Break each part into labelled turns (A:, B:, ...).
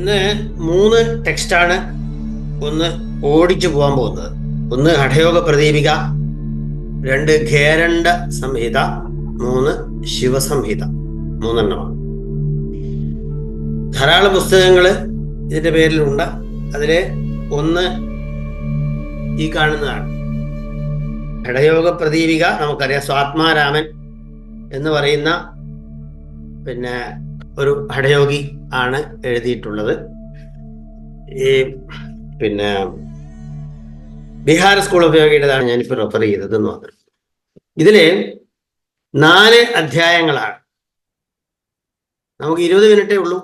A: ഇന്ന് 3 ടെക്സ്റ്റാണ് ഒന്ന് ഓടിച്ചു പോകാൻ പോകുന്നത്. ഒന്ന് ഹഠയോഗ പ്രദീപിക, 2 ഖേരണ്ഡ സംഹിത, 3 ശിവസംഹിത. 3 ധാരാളം പുസ്തകങ്ങൾ ഇതിന്റെ പേരിലുണ്ട്. അതില് ഒന്ന് ഈ കാണുന്നതാണ് ഹഠയോഗ പ്രദീപിക. നമുക്കറിയാം സ്വാത്മാരാമൻ എന്ന് പറയുന്ന ഒരു ഹഠയോഗി ആണ് എഴുതിയിട്ടുള്ളത്. ഈ ബീഹാർ സ്കൂൾ ഓഫ് യോഗയുടേതാണ് ഞാനിപ്പോൾ റെഫർ ചെയ്തതെന്ന് മാത്രം. ഇതില് 4 അധ്യായങ്ങളാണ്. നമുക്ക് 20 മിനിറ്റേ ഉള്ളൂ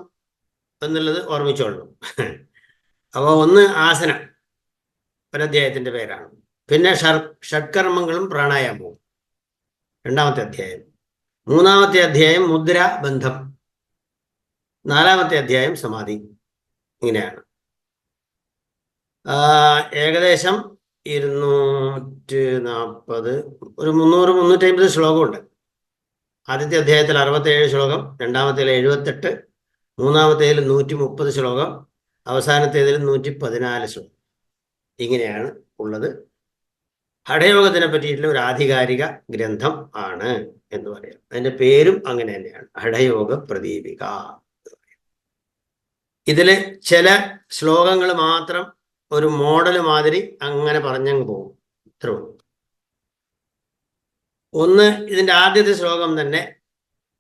A: എന്നുള്ളത് ഓർമ്മിച്ചോളൂ. അപ്പോൾ ഒന്ന് ആസനം, ഒരധ്യായത്തിന്റെ പേരാണ്. പിന്നെ ഷഡ്കർമ്മങ്ങളും പ്രാണായാമവും, 2ാമത്തെ അധ്യായം. 3ാമത്തെ അധ്യായം മുദ്ര ബന്ധം, 4ാമത്തെ അധ്യായം സമാധി. ഇങ്ങനെയാണ്. ഏകദേശം 240 ഒരു 300-350 ശ്ലോകമുണ്ട്. ആദ്യത്തെ അധ്യായത്തിൽ 67 ശ്ലോകം, 2ാമത്തേതിൽ 78, 3ാമത്തേതിൽ 130 ശ്ലോകം, അവസാനത്തേതിൽ 114 ശ്ലോകം. ഇങ്ങനെയാണ് ഉള്ളത്. ഹഠയോഗത്തിനെ പറ്റിയിട്ടുള്ള ഒരു ആധികാരിക ഗ്രന്ഥം ആണ് എന്ന് പറയാം. അതിന്റെ പേരും അങ്ങനെ തന്നെയാണ്, ഹഠയോഗ പ്രദീപിക. ഇതില് ചില ശ്ലോകങ്ങൾ മാത്രം ഒരു മോഡൽ മാതിരി അങ്ങനെ പറഞ്ഞങ്ങ് പോകും. ഇത്ര ഒന്ന് ഇതിന്റെ ആദ്യത്തെ ശ്ലോകം തന്നെ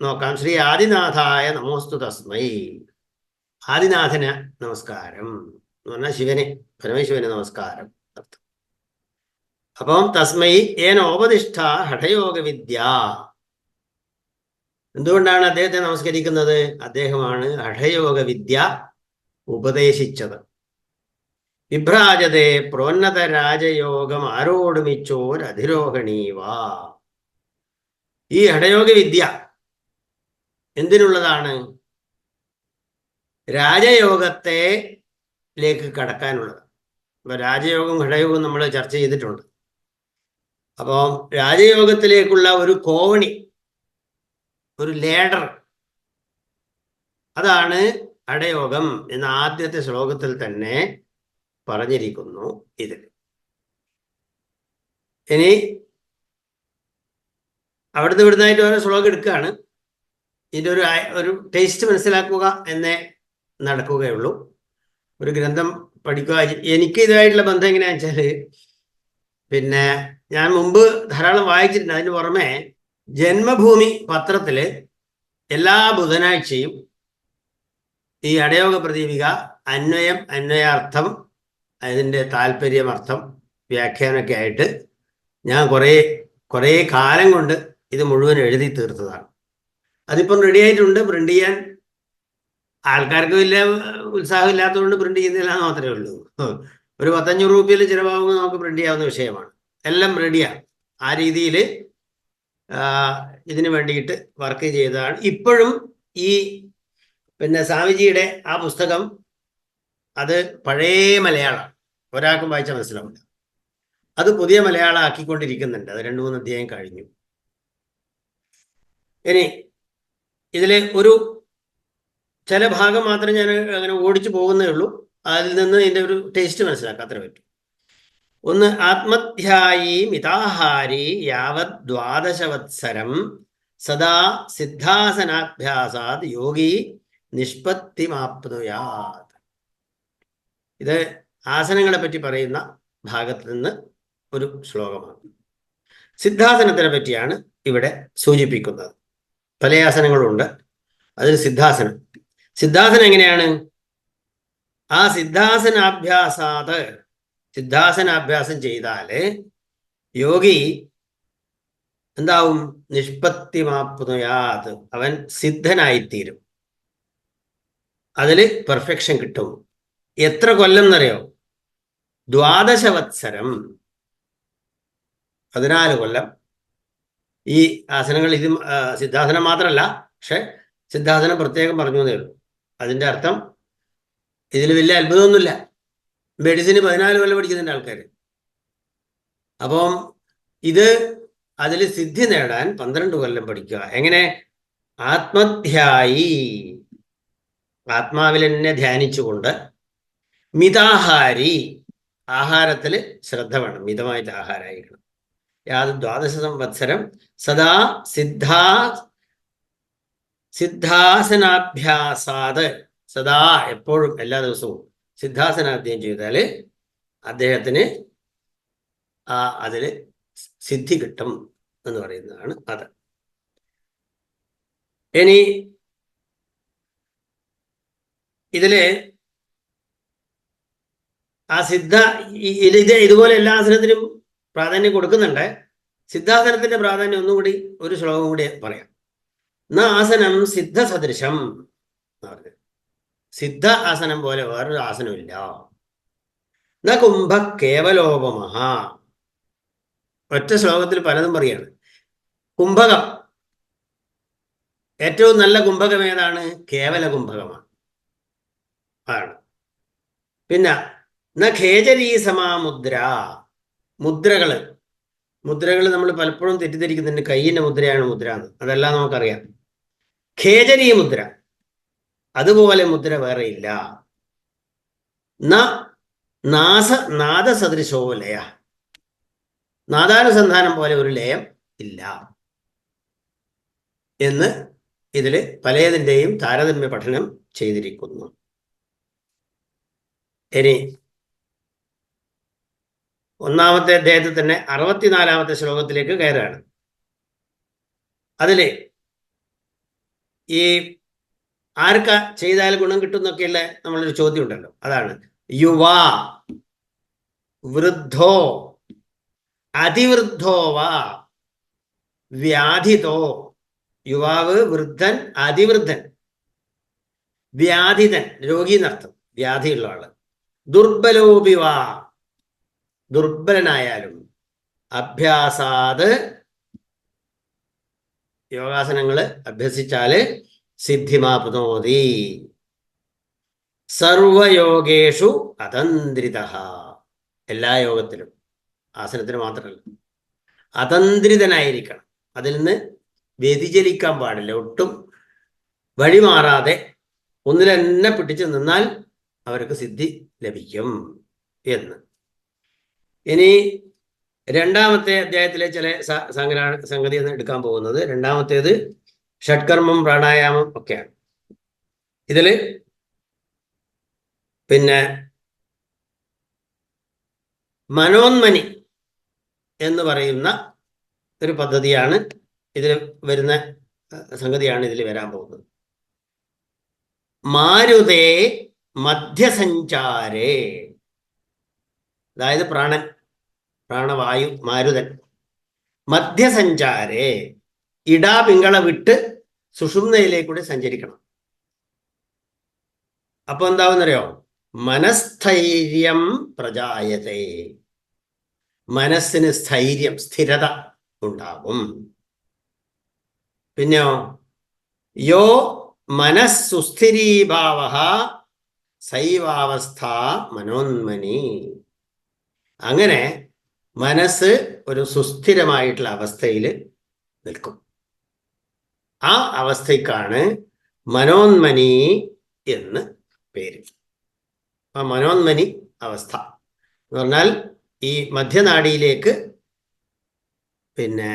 A: നോക്കാം. ശ്രീ ആദിനാഥായ നമോസ്തു തസ്മൈ. ആദിനാഥന് നമസ്കാരം എന്ന് പറഞ്ഞാൽ ശിവനെ, പരമേശ്വരന് നമസ്കാരം അർത്ഥം. അപ്പം തസ്മൈ ഏനോപദിഷ്ഠ ഹഠയോഗ വിദ്യ. എന്തുകൊണ്ടാണ് അദ്ദേഹത്തെ നമസ്കരിക്കുന്നത്? അദ്ദേഹമാണ് ഹഠയോഗ വിദ്യ ഉപദേശിച്ചത്. വിഭ്രാജതേ പ്രോന്നത രാജയോഗം ആരോടുമിച്ചോരധിരോഹണീവാ. ഈ ഹഠയോഗ വിദ്യ എന്തിനുള്ളതാണ്? രാജയോഗത്തിലേക്ക് കടക്കാനുള്ളത്. അപ്പൊ രാജയോഗം ഹഠയോഗം നമ്മൾ ചർച്ച ചെയ്തിട്ടുണ്ട്. അപ്പോൾ രാജയോഗത്തിലേക്കുള്ള ഒരു കോവണി, ഒരു ലേഡർ, അതാണ് ഹഠയോഗം എന്ന ആദ്യത്തെ ശ്ലോകത്തിൽ തന്നെ പറഞ്ഞിരിക്കുന്നു. ഇതിൽ ഇനി അവിടുന്ന് ഇവിടുന്നായിട്ട് ഓരോ ശ്ലോകം എടുക്കുകയാണ്. ഇതിൻ്റെ ഒരു ടേസ്റ്റ് മനസ്സിലാക്കുക എന്നേ നടക്കുകയുള്ളൂ. ഒരു ഗ്രന്ഥം പഠിക്കുക. എനിക്ക് ഇതായിട്ടുള്ള ബന്ധം എങ്ങനെയാണെന്ന് വെച്ചാൽ, ഞാൻ മുമ്പ് ധാരാളം വായിച്ചിട്ടുണ്ട്. അതിന് പുറമെ ജന്മഭൂമി പത്രത്തില് എല്ലാ ബുധനാഴ്ചയും ഈ ഹഠയോഗ പ്രദീപിക അന്വയം, അന്വയാർത്ഥം, അതിൻ്റെ താല്പര്യം, അർത്ഥം, വ്യാഖ്യാനമൊക്കെ ആയിട്ട് ഞാൻ കുറേ കാലം കൊണ്ട് ഇത് മുഴുവൻ എഴുതി തീർത്തതാണ്. അതിപ്പം റെഡി ആയിട്ടുണ്ട്. പ്രിന്റ് ചെയ്യാൻ ആൾക്കാർക്ക് വലിയ ഉത്സാഹമില്ലാത്തതുകൊണ്ട് പ്രിന്റ് ചെയ്യുന്നില്ല എന്ന് മാത്രമേ ഉള്ളൂ. ഒരു 100-500 രൂപയിൽ ചിലവാകുമ്പോൾ നമുക്ക് പ്രിന്റ് ചെയ്യാവുന്ന വിഷയമാണ്. എല്ലാം റെഡിയാണ്. ആ രീതിയിൽ ഇതിന് വേണ്ടിയിട്ട് വർക്ക് ചെയ്തതാണ്. ഇപ്പോഴും ഈ സ്വാമിജിയുടെ ആ പുസ്തകം, അത് പഴയ മലയാളമാണ്, ഒരാൾക്കും വായിച്ചാൽ മനസ്സിലാവില്ല. അത് പുതിയ മലയാളം ആക്കിക്കൊണ്ടിരിക്കുന്നുണ്ട്. അത് 2-3 അധ്യായം കഴിഞ്ഞു. ഇനി ഇതിലെ ചില ഭാഗം മാത്രം ഞാൻ അങ്ങനെ ഓടിച്ചു പോകുന്നേ ഉള്ളൂ. അതിൽ നിന്ന് ഇതിൻ്റെ ഒരു ടേസ്റ്റ് മനസ്സിലാക്കാൻ അത്ര പറ്റും. ഒന്ന്, ആത്മധ്യായി മിതാഹാരി യാവത് 12 വത്സരം സദാ സിദ്ധാസനാഭ്യാസാത് യോഗി നിഷ്പത്തിമാപ്നുയാത്. ഇത് ആസനങ്ങളെ പറ്റി പറയുന്ന ഭാഗത്ത് നിന്ന് ഒരു ശ്ലോകമാണ്. സിദ്ധാസനത്തിനെ പറ്റിയാണ് ഇവിടെ സൂചിപ്പിക്കുന്നത്. പല ആസനങ്ങളുണ്ട്. അതിൽ സിദ്ധാസനം എങ്ങനെയാണ്? ആ സിദ്ധാസനാഭ്യാസം ചെയ്താല് യോഗി എന്താവും? നിഷ്പത്തിമാപ്നുയാത്, അവൻ സിദ്ധനായിത്തീരും. അതിൽ പെർഫെക്ഷൻ കിട്ടും. എത്ര കൊല്ലം എന്നറിയോ? 12 വത്സരം, 14 കൊല്ലം. ഈ ആസനങ്ങൾ, ഇത് സിദ്ധാസനം മാത്രമല്ല, പക്ഷെ സിദ്ധാസനം പ്രത്യേകം പറഞ്ഞു എന്നേ ഉള്ളൂ. അതിൻ്റെ അർത്ഥം ഇതിൽ വലിയ അത്ഭുതമൊന്നുമില്ല. മെഡിസിന് 14 കൊല്ലം പഠിക്കുന്നുണ്ട് ആൾക്കാർ. അപ്പം അതിൽ സിദ്ധി നേടാൻ 12 കൊല്ലം പഠിക്കുക. എങ്ങനെ? ആത്മധ്യായി, ആത്മാവിൽ തന്നെ ധ്യാനിച്ചുകൊണ്ട് മിതാഹാരി, ആഹാരത്തിൽ ശ്രദ്ധ വേണം, മിതമായിട്ട് ആഹാരമായിരിക്കണം. യാത് 12 സംവത്സരം സദാ സിദ്ധാസനാഭ്യാസാത്, സദാ എപ്പോഴും എല്ലാ ദിവസവും സിദ്ധാസനാധ്യയം ചെയ്താൽ അദ്ദേഹത്തിന് അതിൽ സിദ്ധി കിട്ടും എന്ന് പറയുന്നതാണ് അത്. ഇനി ഇതില് ആ ഇതുപോലെ എല്ലാ ആസനത്തിനും പ്രാധാന്യം കൊടുക്കുന്നുണ്ട്. സിദ്ധാസനത്തിന്റെ പ്രാധാന്യം ഒന്നുകൂടി ഒരു ശ്ലോകം കൂടി പറയാം. ന ആസനം സിദ്ധ സദൃശം എന്ന് പറഞ്ഞത്, സിദ്ധ ആസനം പോലെ വേറൊരു ആസനമില്ല. ന കുംഭ കേവലോപമഹ, ഒറ്റ ശ്ലോകത്തിൽ പലതും പറയാണ്. കുംഭകം, ഏറ്റവും നല്ല കുംഭകം ഏതാണ്? കേവല കുംഭകമാണ് ആണ്. പിന്നെ ന ഖേചരീ സമാമുദ്ര, മുദ്രകൾ നമ്മൾ പലപ്പോഴും തെറ്റിദ്ധരിക്കുന്നുണ്ട്, കയ്യിന്റെ മുദ്രയാണ് മുദ്ര എന്ന്. അതെല്ലാം നമുക്കറിയാം. ഖേചരീ മുദ്ര, അതുപോലെ മുദ്ര വേറെ ഇല്ല. നാദസദൃശോ ലയ, നാദാനുസന്ധാനം പോലെ ഒരു ലയം ഇല്ല എന്ന് ഇതിൽ പലതിൻ്റെയും താരതമ്യ പഠനം ചെയ്തിരിക്കുന്നു. ഇനി ഒന്നാമത്തെ അധ്യായത്തിൽ തന്നെ 64-ാമത്തെ ശ്ലോകത്തിലേക്ക് കയറുകയാണ്. അതില് ഈ ആർക്ക ചെയ്താൽ ഗുണം കിട്ടും എന്നൊക്കെയുള്ള നമ്മളൊരു ചോദ്യം ഉണ്ടല്ലോ, അതാണ് യുവാ വൃദ്ധോ അതിവൃദ്ധോ വാ വ്യാധിതോ. യുവാവ്, വൃദ്ധൻ, അതിവൃദ്ധൻ, വ്യാധിതൻ രോഗി എന്നർത്ഥം, വ്യാധിയുള്ള ആള്. ദുർബലോപിവാ, ദുർബലനായാലും. അഭ്യാസാത്, യോഗാസനങ്ങള് അഭ്യസിച്ചാല് സിദ്ധിമാപ്നോതി. സർവയോഗേഷു അതന്ത്രിത, എല്ലാ യോഗത്തിലും, ആസനത്തിന് മാത്രമല്ല, അതന്ത്രിതനായിരിക്കണം. അതിൽ നിന്ന് വ്യതിചലിക്കാൻ പാടില്ല, ഒട്ടും വഴിമാറാതെ ഒന്നിൽ തന്നെ പിടിച്ചു നിന്നാൽ അവർക്ക് സിദ്ധി ലഭിക്കും എന്ന്. ഇനി രണ്ടാമത്തെ അധ്യായത്തിലെ ചില സംഗതിയാണ് എടുക്കാൻ പോകുന്നത്. രണ്ടാമത്തേത് ഷഡ്കർമ്മം, പ്രാണായാമം ഒക്കെയാണ്. ഇതില് പിന്നെ മനോന്മനി എന്ന് പറയുന്ന ഒരു പദ്ധതിയാണ് ഇതിൽ വരുന്ന സംഗതിയാണ് ഇതിൽ വരാൻ പോകുന്നത്. മാരുതേ മധ്യസഞ്ചാരേ, അതായത് പ്രാണവായു മാരുതൻ മധ്യസഞ്ചാരേ, ഇടാപിങ്കള വിട്ട് സുഷുമ്നയിലേക്കൂടെ സഞ്ചരിക്കണം. അപ്പൊ എന്താവുന്നറിയോ? മനസ്ഥൈര്യം പ്രജായതേ, മനസ്സിന് സ്ഥൈര്യം, സ്ഥിരത ഉണ്ടാകും. പിന്നെയോ യോ മനസ്സുസ്ഥിരീഭാവ സൈവാവസ്ഥ മനോന്മനി. അങ്ങനെ മനസ്സ് ഒരു സുസ്ഥിരമായിട്ടുള്ള അവസ്ഥയിൽ നിൽക്കും. ആ അവസ്ഥയ്ക്കാണ് മനോന്മനി എന്ന് പേര്. ആ മനോന്മനി അവസ്ഥ എന്ന് പറഞ്ഞാൽ ഈ മധ്യനാഡിയിലേക്ക് പിന്നെ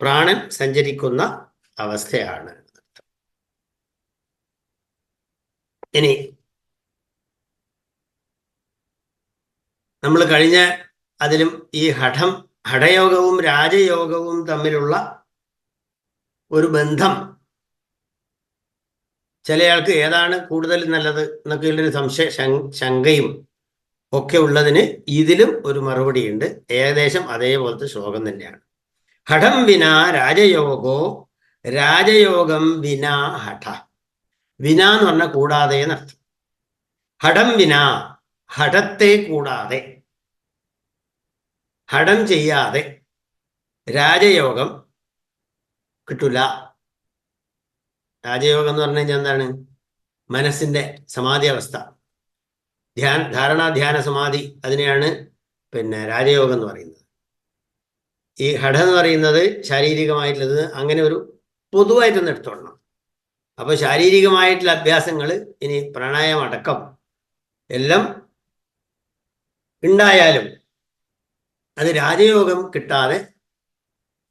A: പ്രാണൻ സഞ്ചരിക്കുന്ന അവസ്ഥയാണ്. ഇനി നമ്മൾ കഴിഞ്ഞ അതിലും ഈ ഹഠയോഗവും രാജയോഗവും തമ്മിലുള്ള ഒരു ബന്ധം, ചിലയാൾക്ക് ഏതാണ് കൂടുതൽ നല്ലത് എന്നൊക്കെയുള്ളൊരു ശങ്കയും ഒക്കെ ഉള്ളതിന് ഇതിലും ഒരു മറുപടിയുണ്ട്. ഏകദേശം അതേപോലത്തെ ശ്ലോകം തന്നെയാണ്. ഹഠം വിനാ രാജയോഗോ, രാജയോഗം വിനാ ഹഠ. വിന എന്ന് പറഞ്ഞാൽ കൂടാതെ എന്നർത്ഥം. ഹഠം വിന, ഹഠത്തെ കൂടാതെ, ഹഠം ചെയ്യാതെ രാജയോഗം കിട്ടൂല. രാജയോഗം എന്ന് പറഞ്ഞു കഴിഞ്ഞാൽ എന്താണ്? മനസ്സിന്റെ സമാധി അവസ്ഥ, ധാരണാ സമാധി, അതിനെയാണ് പിന്നെ രാജയോഗം എന്ന് പറയുന്നത്. ഈ ഹഠ എന്ന് പറയുന്നത് ശാരീരികമായിട്ടുള്ളത്, അങ്ങനെ ഒരു പൊതുവായിട്ടൊന്ന് എടുത്തോളണം. അപ്പൊ ശാരീരികമായിട്ടുള്ള അഭ്യാസങ്ങൾ ഇനി പ്രാണായാമം അടക്കം എല്ലാം ഉണ്ടായാലും അത് രാജയോഗം കിട്ടാതെ,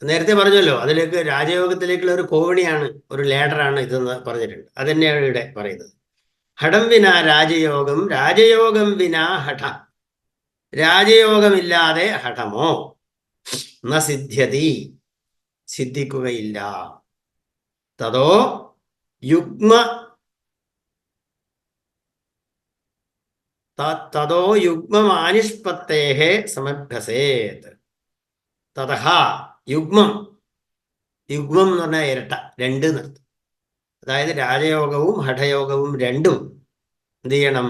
A: നേരത്തെ പറഞ്ഞല്ലോ അതിലേക്ക് രാജയോഗത്തിലേക്കുള്ള ഒരു കോവണിയാണ്, ഒരു ലേഡറാണ് ഇതെന്ന് പറഞ്ഞിട്ടുണ്ട്. അത് തന്നെയാണ് ഇവിടെ പറയുന്നത്. ഹഠം വിന രാജയോഗം, രാജയോഗം വിന ഹഠ. രാജയോഗമില്ലാതെ ഹഠമോ ന സിദ്ധ്യതി, സിദ്ധിക്കുകയില്ല. തതോ യുഗ്മ തതോ യുഗ്മമാനിഷ്പത്തേഹ സമഭ്യസേത്. തതഹ യുഗ്മം, യുഗ്മം എന്ന് പറഞ്ഞാൽ ഇരട്ട, രണ്ട് നിർത്തും. അതായത് രാജയോഗവും ഹഠയോഗവും രണ്ടും എന്ത് ചെയ്യണം?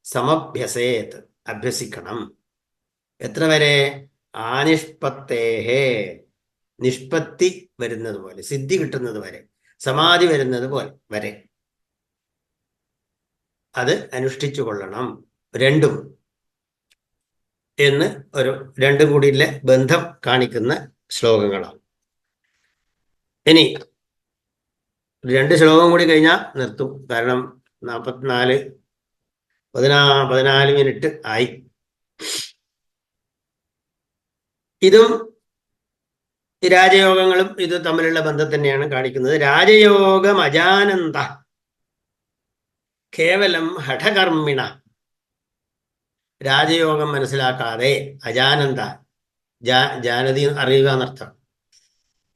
A: സമഭ്യസേത്, അഭ്യസിക്കണം. എത്ര വരെ? ആനിഷ്പത്തേഹേ, നിഷ്പത്തി വരുന്നത് പോലെ, സിദ്ധി കിട്ടുന്നത് വരെ, സമാധി വരുന്നത് പോലെ വരെ അത് അനുഷ്ഠിച്ചു കൊള്ളണം. രണ്ടും എന്ന് ഒരു രണ്ടും കൂടിയുള്ള ബന്ധം കാണിക്കുന്ന ശ്ലോകങ്ങളാണ്. ഇനി 2 ശ്ലോകം കൂടി കഴിഞ്ഞാൽ നിർത്തും. കാരണം 14 മിനിറ്റ് ആയി. ഇതും രാജയോഗങ്ങളും ഇത് തമ്മിലുള്ള ബന്ധം തന്നെയാണ് കാണിക്കുന്നത്. രാജയോഗം അജാനന്ദ കേവലം ഹഠകർമ്മിണ. രാജയോഗം മനസ്സിലാക്കാതെ, അജാനന്ദ, ജാനതി അറിയുക എന്നർത്ഥം,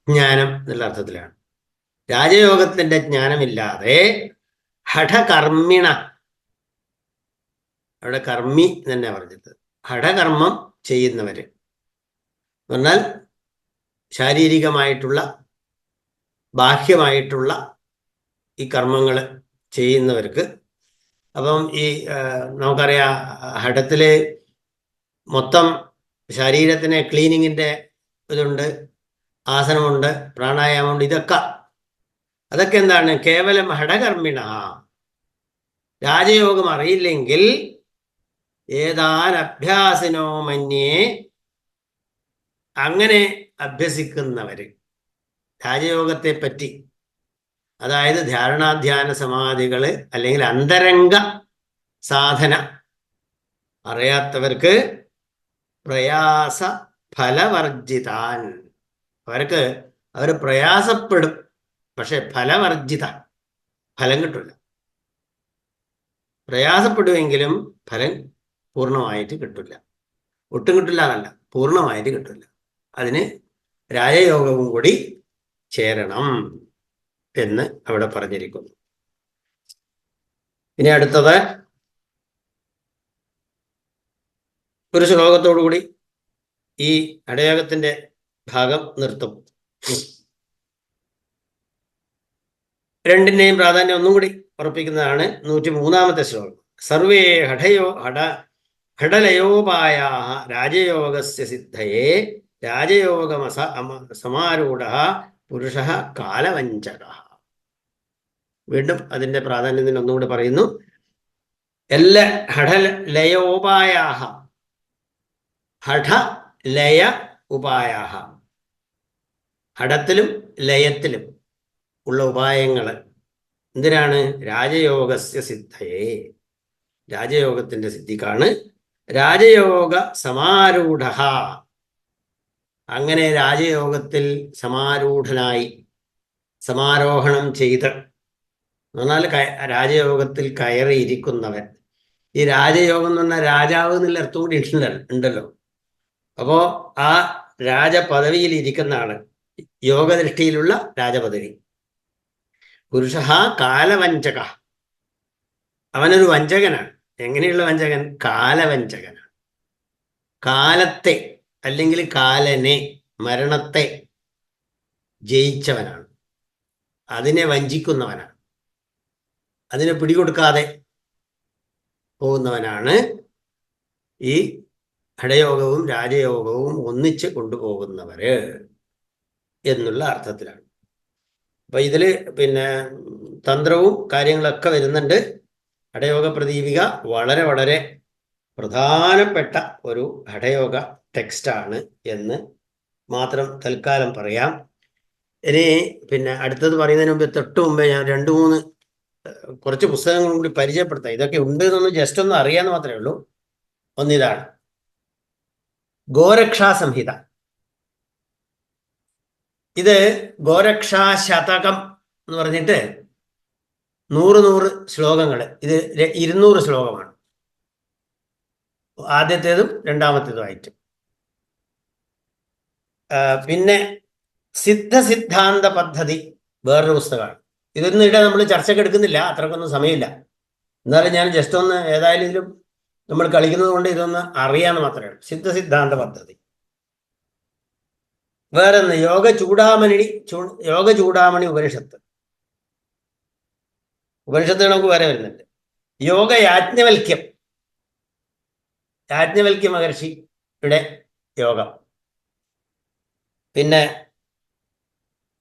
A: ജ്ഞാനം എന്നുള്ള അർത്ഥത്തിലാണ്. രാജയോഗത്തിന്റെ ജ്ഞാനമില്ലാതെ ഹഠകർമ്മിണ, അവിടെ കർമ്മി തന്നെ പറഞ്ഞത്, ഹഠകർമ്മം ചെയ്യുന്നവര് പറഞ്ഞാൽ ശാരീരികമായിട്ടുള്ള ബാഹ്യമായിട്ടുള്ള ഈ കർമ്മങ്ങൾ ചെയ്യുന്നവർക്ക്. അപ്പം ഈ നമുക്കറിയാം, ഹഠത്തില് മൊത്തം ശരീരത്തിന് ക്ലീനിങ്ങിന്റെ ഇതുണ്ട്, ആസനമുണ്ട്, പ്രാണായാമമുണ്ട്. അതൊക്കെ എന്താണ്? കേവലം ഹഠകർമ്മിണ. രാജയോഗം അറിയില്ലെങ്കിൽ ഏതാൻ അഭ്യാസിനോ മന്യേ, അങ്ങനെ അഭ്യസിക്കുന്നവര് രാജയോഗത്തെ പറ്റി, അതായത് ധാരണാധ്യാന സമാധികള് അല്ലെങ്കിൽ അന്തരംഗ സാധന അറിയാത്തവർക്ക് പ്രയാസ ഫലവർജിതാൻ, അവർ പ്രയാസപ്പെടും, പക്ഷെ ഫലവർജിത, ഫലം കിട്ടില്ല. പ്രയാസപ്പെടുമെങ്കിലും ഫലം പൂർണ്ണമായിട്ട് കിട്ടില്ല. ഒട്ടും കിട്ടില്ല എന്നല്ല, പൂർണ്ണമായിട്ട് കിട്ടില്ല. അതിന് രാജയോഗവും കൂടി ചേരണം എന്ന് അവിടെ പറഞ്ഞിരിക്കുന്നു. ഇനി അടുത്തത് ഒരു ശ്ലോകത്തോടു കൂടി ഈ ഹഠയോഗത്തിന്റെ ഭാഗം നിർത്തും. രണ്ടിന്റെയും പ്രാധാന്യം ഒന്നും കൂടി ഉറപ്പിക്കുന്നതാണ് 103-ാമത്തെ ശ്ലോകം. സർവേ ഹഠലയോപായ രാജയോഗസ്യ സിദ്ധയേ രാജയോഗസമാരൂഢ പുരുഷ കാലവഞ്ചക. വീണ്ടും അതിന്റെ പ്രാധാന്യം തന്നെ ഒന്നുകൂടി പറയുന്നു. എല്ലാ ഹഠലയോപായാഹ, ഹഠലയ ഉപായാഹ, ഹഠത്തിലും ലയത്തിലും ഉള്ള ഉപായങ്ങൾ എന്തിനാണ്? രാജയോഗസ്യ സിദ്ധയേ, രാജയോഗത്തിന്റെ സിദ്ധിക്കാണ്. രാജയോഗ സമാരൂഢ, അങ്ങനെ രാജയോഗത്തിൽ സമാരൂഢനായി, സമാരോഹണം ചെയ്ത്, എന്നാൽ രാജയോഗത്തിൽ കയറിയിരിക്കുന്നവൻ. ഈ രാജയോഗം എന്ന് പറഞ്ഞാൽ രാജാവ് എന്നുള്ള അർത്ഥം കൂടി ഉണ്ടല്ലോ. അപ്പോ ആ രാജപദവിയിൽ ഇരിക്കുന്ന ആള്, യോഗദൃഷ്ടിയിലുള്ള രാജപദവി. പുരുഷ കാലവഞ്ചക, അവനൊരു വഞ്ചകനാണ്. എങ്ങനെയുള്ള വഞ്ചകൻ? കാലവഞ്ചകനാണ്. കാലത്തെ അല്ലെങ്കിൽ കാലനെ, മരണത്തെ ജയിച്ചവനാണ്, അതിനെ വഞ്ചിക്കുന്നവനാണ്, അതിനെ പിടികൊടുക്കാതെ പോകുന്നവനാണ് ഈ ഹഠയോഗവും രാജയോഗവും ഒന്നിച്ച് കൊണ്ടുപോകുന്നവര് എന്നുള്ള അർത്ഥത്തിലാണ്. അപ്പൊ ഇതില് പിന്നെ തന്ത്രവും കാര്യങ്ങളൊക്കെ വരുന്നുണ്ട്. ഹഠയോഗ പ്രദീപിക വളരെ വളരെ പ്രധാനപ്പെട്ട ഒരു ഹഠയോഗ ടെക്സ്റ്റാണ് എന്ന് മാത്രം തൽക്കാലം പറയാം. ഇനി പിന്നെ അടുത്തത് പറയുന്നതിന് മുമ്പ് തൊട്ട് മുമ്പേ ഞാൻ രണ്ട് മൂന്ന് കുറച്ച് പുസ്തകങ്ങളും കൂടി പരിചയപ്പെടുത്താം. ഇതൊക്കെ ഉണ്ട് എന്നൊന്ന് ജസ്റ്റ് ഒന്ന് അറിയാന്ന് മാത്രമേ ഉള്ളൂ. ഒന്നിതാണ് ഗോരക്ഷാ സംഹിത. ഇത് ഗോരക്ഷാ ശതകം എന്ന് പറഞ്ഞിട്ട് 100 ശ്ലോകങ്ങൾ. ഇത് 200 ശ്ലോകമാണ്, ആദ്യത്തേതും രണ്ടാമത്തേതുമായിട്ട്. പിന്നെ സിദ്ധാന്ത പദ്ധതി വേറൊരു പുസ്തകമാണ്. ഇതൊന്നും ഇവിടെ നമ്മൾ ചർച്ചയ്ക്ക് എടുക്കുന്നില്ല, അത്രക്കൊന്നും സമയമില്ല. എന്നാലും ഞാൻ ജസ്റ്റ് ഒന്ന് ഏതായാലും ഇതിലും നമ്മൾ കളിക്കുന്നത് കൊണ്ട് ഇതൊന്ന് അറിയാന്ന് മാത്രമേ ഉള്ളൂ. സിദ്ധാന്ത പദ്ധതി. വേറൊന്ന് യോഗ ചൂടാമണി ഉപനിഷത്ത്. ഉപനിഷത്ത് നമുക്ക് വേറെ വരുന്നുണ്ട്. യോഗ യാജ്ഞവൽക്യം മഹർഷിയുടെ യോഗം. പിന്നെ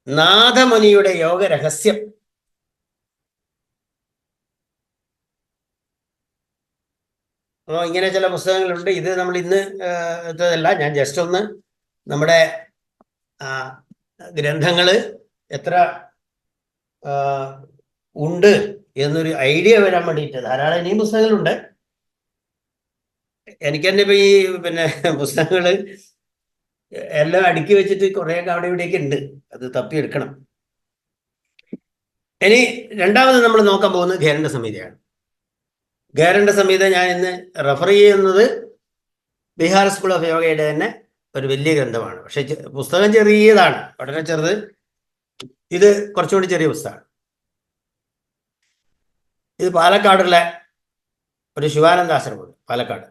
A: നാഥമുനിയുടെ യോഗ രഹസ്യം. അപ്പോൾ ഇങ്ങനെ ചില പുസ്തകങ്ങളുണ്ട്. ഇത് നമ്മൾ ഇന്ന് ഇതല്ല, ഞാൻ ജസ്റ്റ് ഒന്ന് നമ്മുടെ ഗ്രന്ഥങ്ങൾ എത്ര ഉണ്ട് എന്നൊരു ഐഡിയ വരാൻ വേണ്ടിയിട്ട്. ധാരാളം ഇനിയും പുസ്തകങ്ങളുണ്ട്. എനിക്ക് തന്നെ ഇപ്പൊ ഈ പിന്നെ പുസ്തകങ്ങൾ എല്ലാം അടുക്കി വെച്ചിട്ട് കുറേയൊക്കെ അവിടെ ഇവിടെയൊക്കെ ഉണ്ട്, അത് തപ്പിയെടുക്കണം. ഇനി രണ്ടാമത് നമ്മൾ നോക്കാൻ പോകുന്നത് ഖേരണ്ഡ സംഹിതയാണ്. ഖേരണ്ഡ സംഹിത ഞാൻ ഇന്ന് റെഫർ ചെയ്യുന്നത് ബീഹാർ സ്കൂൾ ഓഫ് യോഗയുടെ തന്നെ ഒരു വലിയ ഗ്രന്ഥമാണ്. പക്ഷെ പുസ്തകം ചെറിയതാണ്, വളരെ ചെറുത്. ഇത് കുറച്ചുകൂടി ചെറിയ പുസ്തകമാണ്. ഇത് പാലക്കാടുള്ള ഒരു ശിവാനന്ദാശ്രമമുണ്ട്, പാലക്കാട്.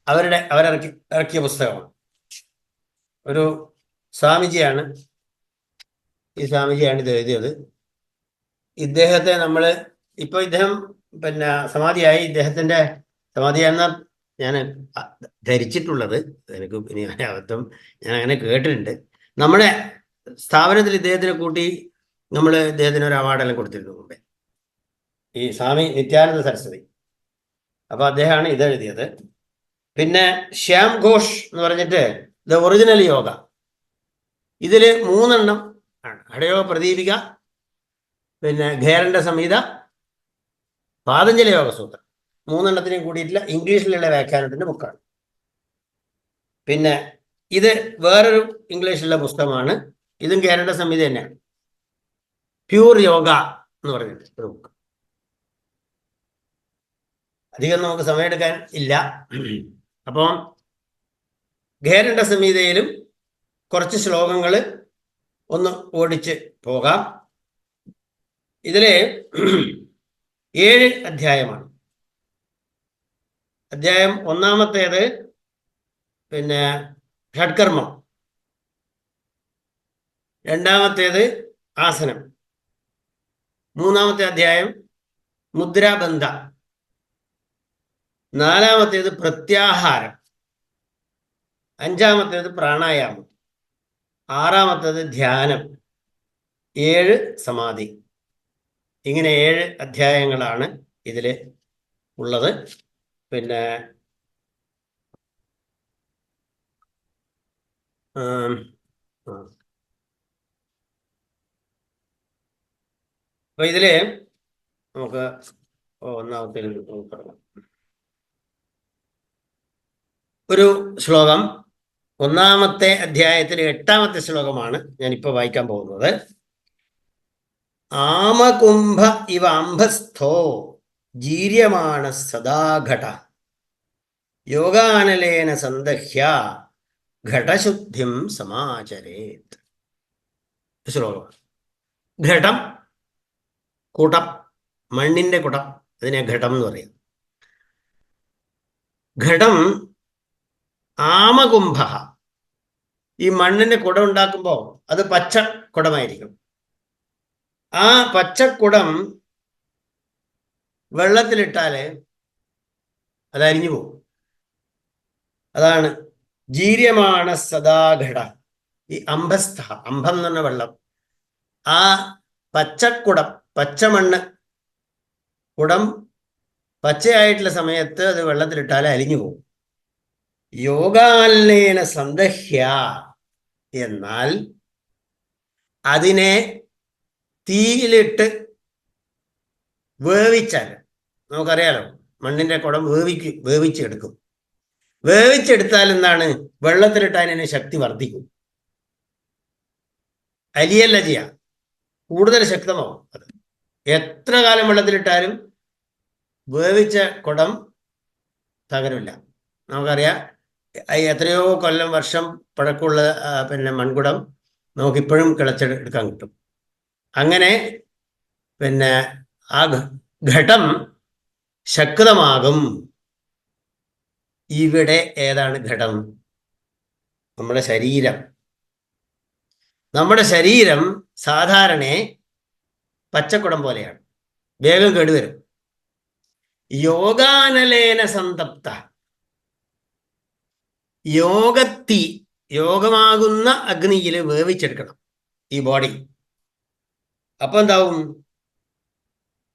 A: അവരിറക്കിയ പുസ്തകമാണ്. ഒരു സ്വാമിജിയാണ്, ഈ സ്വാമിജിയാണ് ഇത് എഴുതിയത്. ഇദ്ദേഹത്തെ നമ്മൾ ഇപ്പൊ ഇദ്ദേഹം പിന്നെ സമാധിയായി. ഇദ്ദേഹത്തിന്റെ സമാധിയാണെന്ന ഞാൻ ധരിച്ചിട്ടുള്ളത്. എനിക്ക് ഇനി അബദ്ധം, ഞാൻ അങ്ങനെ കേട്ടിട്ടുണ്ട്. നമ്മുടെ സ്ഥാപനത്തിൽ ഇദ്ദേഹത്തിനെ കൂട്ടി നമ്മൾ ഇദ്ദേഹത്തിന് ഒരു അവാർഡെല്ലാം കൊടുത്തിരുന്നു മുമ്പേ, ഈ സ്വാമി നിത്യാനന്ദ സരസ്വതി. അപ്പൊ അദ്ദേഹമാണ് ഇതെഴുതിയത്. പിന്നെ ശ്യാം ഘോഷ് എന്ന് പറഞ്ഞിട്ട് ദ ഒറിജിനൽ യോഗ. ഇതിൽ 3 ആണ്: ഹഠയോഗ പ്രദീപിക, പിന്നെ ഖേരണ്ഡ സംഹിത, പാതഞ്ജലി യോഗ സൂത്രം. 3 കൂടിയിട്ടില്ല, ഇംഗ്ലീഷിലുള്ള വ്യാഖ്യാനത്തിന്റെ ബുക്കാണ്. പിന്നെ ഇത് വേറൊരു ഇംഗ്ലീഷിലുള്ള പുസ്തകമാണ്, ഇതും ഖേരണ്ഡ സംഹിത തന്നെയാണ്. പ്യൂർ യോഗ എന്ന് പറഞ്ഞിട്ട് ഒരു ബുക്ക്. അധികം നമുക്ക് സമയമെടുക്കാൻ ഇല്ല. അപ്പം ഖേരണ്ഡ സംഹിതയിലും കുറച്ച് ശ്ലോകങ്ങൾ ഒന്ന് ഓടിച്ച് പോകാം. ഇതിലെ 7 അധ്യായമാണ്. അധ്യായം 1 പിന്നെ ഷഡ്കർമ്മം, 2 ആസനം, 3 അധ്യായം മുദ്രാബന്ധ, 4 പ്രത്യാഹാരം, 5 പ്രാണായാമം, 6 ധ്യാനം, 7 സമാധി. ഇങ്ങനെ 7 അധ്യായങ്ങളാണ് ഇതിൽ ഉള്ളത്. പിന്നെ അപ്പൊ ഇതില് നമുക്ക് ഒന്നാമത്തെ ഒരു ശ്ലോകം, 1 അധ്യായത്തിൽ 8 ശ്ലോകമാണ് ഞാനിപ്പോ വായിക്കാൻ പോകുന്നത്. ആമകുംഭ ഇവ അംഭസ്ഥോ ജീര്യമാണ സദാഘട യോഗാനലേന സന്ദഹ്യ ഘടശുദ്ധിം സമാചരേത്. ശ്ലോകമാണ്. ഘടം, കുടം, മണ്ണിന്റെ കുടം, അതിനെ ഘടം എന്ന് പറയും. ഘടം ആമകുംഭ. ഈ മണ്ണിന്റെ കുടം ഉണ്ടാക്കുമ്പോൾ അത് പച്ച കുടമായിരിക്കും. ആ പച്ചക്കുടം വെള്ളത്തിലിട്ടാല് അത് അരിഞ്ഞു പോകും. അതാണ് ജീര്യമാണ സദാഘട. ഈ അംഭസ്ഥ, അംഭം എന്ന് പറഞ്ഞ വെള്ളം, ആ പച്ചക്കുടം, പച്ചമണ്ണ് കുടം പച്ചയായിട്ടുള്ള സമയത്ത് അത് വെള്ളത്തിലിട്ടാൽ അലിഞ്ഞു പോകും. യോഗാനലേന സന്ദഹ്യ എന്നാൽ അതിനെ തീയിലിട്ട് വേവിച്ചാൽ, നമുക്കറിയാലോ മണ്ണിന്റെ കുടം വേവിച്ചെടുക്കും. വേവിച്ചെടുത്താൽ എന്താണ്, വെള്ളത്തിലിട്ടാൽ അതിന് ശക്തി വർദ്ധിക്കും. അലിയല്ല ചെയ്യാം, കൂടുതൽ ശക്തമാവും. അത് എത്ര കാലം വെള്ളത്തിലിട്ടാലും വേവിച്ച കുടം തകരില്ല. നമുക്കറിയാം എത്രയോ കൊല്ലം വർഷം പഴക്കമുള്ള പിന്നെ മൺകുടം നമുക്കിപ്പോഴും കിളച്ചെടുക്കാൻ കിട്ടും. അങ്ങനെ പിന്നെ ആ ഘടം ശക്തമാകും. ഇവിടെ ഏതാണ് ഘടം? നമ്മുടെ ശരീരം. നമ്മുടെ ശരീരം സാധാരണ പച്ചക്കുടം പോലെയാണ്, വേഗം കേടുവരും. യോഗാനലേന സന്തപ്ത, യോഗമാകുന്ന അഗ്നിയിൽ വേവിച്ചെടുക്കണം ഈ ബോഡി. അപ്പൊ എന്താവും?